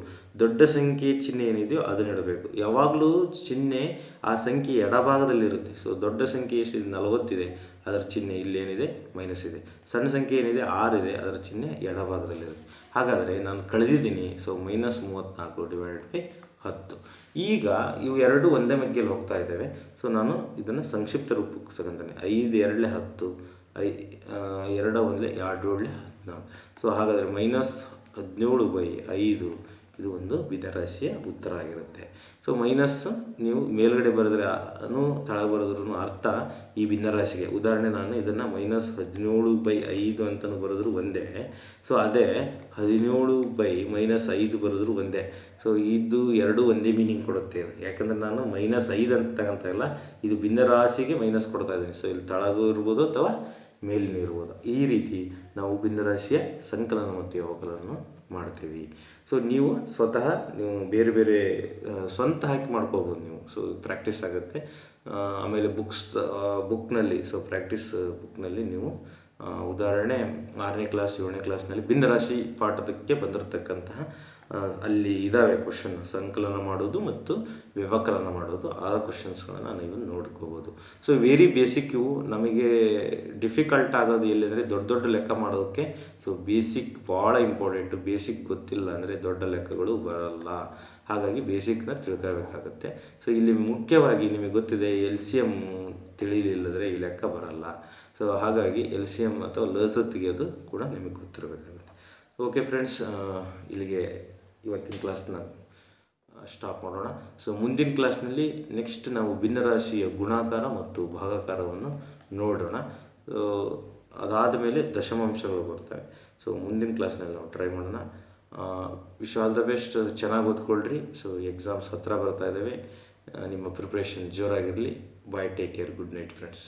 ದೊಡ್ಡ ಸಂಖ್ಯೆ ಚಿಹ್ನೆ ಏನಿದೆಯೋ ಅದನ್ನು ಇಡಬೇಕು. ಯಾವಾಗಲೂ ಚಿಹ್ನೆ ಆ ಸಂಖ್ಯೆ ಎಡಭಾಗದಲ್ಲಿರುತ್ತೆ. ಸೊ ದೊಡ್ಡ ಸಂಖ್ಯೆ ಎಷ್ಟಿದೆ? 40 ಇದೆ, ಅದರ ಚಿಹ್ನೆ ಇಲ್ಲೇನಿದೆ? ಮೈನಸ್ ಇದೆ. ಸಣ್ಣ ಸಂಖ್ಯೆ ಏನಿದೆ? 6 ಇದೆ, ಅದರ ಚಿಹ್ನೆ ಎಡಭಾಗದಲ್ಲಿರುತ್ತೆ. ಹಾಗಾದರೆ ನಾನು ಕಳೆದಿದ್ದೀನಿ. ಸೊ -34/10. ಈಗ ಇವು ಎರಡು ಒಂದೇ ಮಗ್ಗಿಯಲ್ಲಿ ಹೋಗ್ತಾ ಇದ್ದಾವೆ. ಸೊ ನಾನು ಇದನ್ನು ಸಂಕ್ಷಿಪ್ತ ರೂಪಕ್ಕೆ ತಗೊಂತಾನೆ. 5 2ಲೆ 10, 2 1ಲೆ 2 2ಲೆ 14. ಸೊ ಹಾಗಾದರೆ -17/5 ಇದು ಒಂದು ಭಿನ್ನರಾಶಿಯ ಉತ್ತರ ಆಗಿರುತ್ತೆ. ಸೊ ಮೈನಸ್ ನೀವು ಮೇಲ್ಗಡೆ ಬರೆದ್ರೆ ತಳ ಬರೆದ್ರೂ ಅರ್ಥ ಈ ಭಿನ್ನರಾಶಿಗೆ. ಉದಾಹರಣೆ ನಾನು ಇದನ್ನು -17/5 ಅಂತಲೂ ಬರೆದ್ರು ಒಂದೇ. ಸೊ ಅದೇ 17/-5 ಬರೆದ್ರು ಒಂದೇ. ಸೊ ಇದು ಎರಡು ಒಂದೇ ಮೀನಿಂಗ್ ಕೊಡುತ್ತೆ. ಯಾಕಂದರೆ ನಾನು -5 ಅಂತ ತಗೊಂತ ಇಲ್ಲ, ಇದು ಭಿನ್ನರಾಶಿಗೆ ಮೈನಸ್ ಕೊಡ್ತಾ ಇದ್ದೀನಿ. ಸೊ ಇಲ್ಲಿ ತಳಗೂ ಇರ್ಬೋದು ಅಥವಾ ಮೇಲಿನ ಇರ್ಬೋದು. ಈ ರೀತಿ ನಾವು ಭಿನ್ನರಾಶಿಯ ಸಂಕಲನ ಮತ್ತು ವ್ಯವಕಲನವನ್ನು ಮಾಡ್ತೀವಿ. ಸೊ ನೀವು ಸ್ವತಃ ನೀವು ಬೇರೆ ಬೇರೆ ಸ್ವಂತ ಹಾಕಿ ಮಾಡ್ಕೋಬೋದು ನೀವು. ಸೊ ಪ್ರಾಕ್ಟೀಸ್ ಆಗುತ್ತೆ. ಆಮೇಲೆ ಬುಕ್ನಲ್ಲಿ ಸೊ ಪ್ರಾಕ್ಟೀಸ್ ಬುಕ್ನಲ್ಲಿ ನೀವು ಉದಾಹರಣೆ 6ನೇ ಕ್ಲಾಸ್ 7ನೇ ಕ್ಲಾಸ್ನಲ್ಲಿ ಭಿನ್ನರಾಶಿ ಪಾಠಕ್ಕೆ ಬಂದಿರತಕ್ಕಂತಹ ಅಲ್ಲಿ ಇದ್ದಾವೆ ಕ್ವಶನ್, ಸಂಕಲನ ಮಾಡೋದು ಮತ್ತು ವ್ಯವಕಲನ ಮಾಡೋದು. ಆ ಕ್ವಶನ್ಸ್ಗಳನ್ನು ನೀವು ನೋಡ್ಕೋಬೋದು. ಸೊ ವೆರಿ ಬೇಸಿಕ್ ಇವು. ನಮಗೆ ಡಿಫಿಕಲ್ಟ್ ಆಗೋದು ಎಲ್ಲಿಂದರೆ ದೊಡ್ಡ ಲೆಕ್ಕ ಮಾಡೋದಕ್ಕೆ. ಸೊ ಬೇಸಿಕ್ ಭಾಳ ಇಂಪಾರ್ಟೆಂಟು. ಬೇಸಿಕ್ ಗೊತ್ತಿಲ್ಲ ಅಂದರೆ ದೊಡ್ಡ ಲೆಕ್ಕಗಳು ಬರಲ್ಲ. ಹಾಗಾಗಿ ಬೇಸಿಕ್ನ ತಿಳ್ಕೋಬೇಕಾಗತ್ತೆ. ಸೊ ಇಲ್ಲಿ ಮುಖ್ಯವಾಗಿ ನಿಮಗೆ ಗೊತ್ತಿದೆ LCM ತಿಳಿಲಿಲ್ಲದ್ರೆ ಲೆಕ್ಕ ಬರಲ್ಲ. ಸೊ ಹಾಗಾಗಿ ಎಲ್ ಸಿ ಎಮ್ ಅಥವಾ ಲಸ ತೆಗೆಯೋದು ಕೂಡ ನಿಮಗೆ ಗೊತ್ತಿರಬೇಕಾಗುತ್ತೆ. ಓಕೆ ಫ್ರೆಂಡ್ಸ್, ಇಲ್ಲಿಗೆ ಇವತ್ತಿನ ಕ್ಲಾಸ್ನ ಸ್ಟಾಪ್ ಮಾಡೋಣ. ಸೊ ಮುಂದಿನ ಕ್ಲಾಸ್ನಲ್ಲಿ ನೆಕ್ಸ್ಟ್ ನಾವು ಭಿನ್ನರಾಶಿಯ ಗುಣಾಕಾರ ಮತ್ತು ಭಾಗಾಕಾರವನ್ನು ನೋಡೋಣ. ಅದಾದ ಮೇಲೆ ದಶಮಾಂಶಗಳು ಬರ್ತವೆ. ಸೊ ಮುಂದಿನ ಕ್ಲಾಸ್ನಲ್ಲಿ ನಾವು ಟ್ರೈ ಮಾಡೋಣ. Wish all the best. ಚೆನ್ನಾಗಿ ಓದ್ಕೊಳ್ರಿ. ಸೊ ಎಕ್ಸಾಮ್ಸ್ ಹತ್ತಿರ ಬರ್ತಾ ಇದ್ದಾವೆ. ನಿಮ್ಮ ಪ್ರಿಪ್ರೇಷನ್ ಜೋರಾಗಿರಲಿ. Bye, take care, good night friends.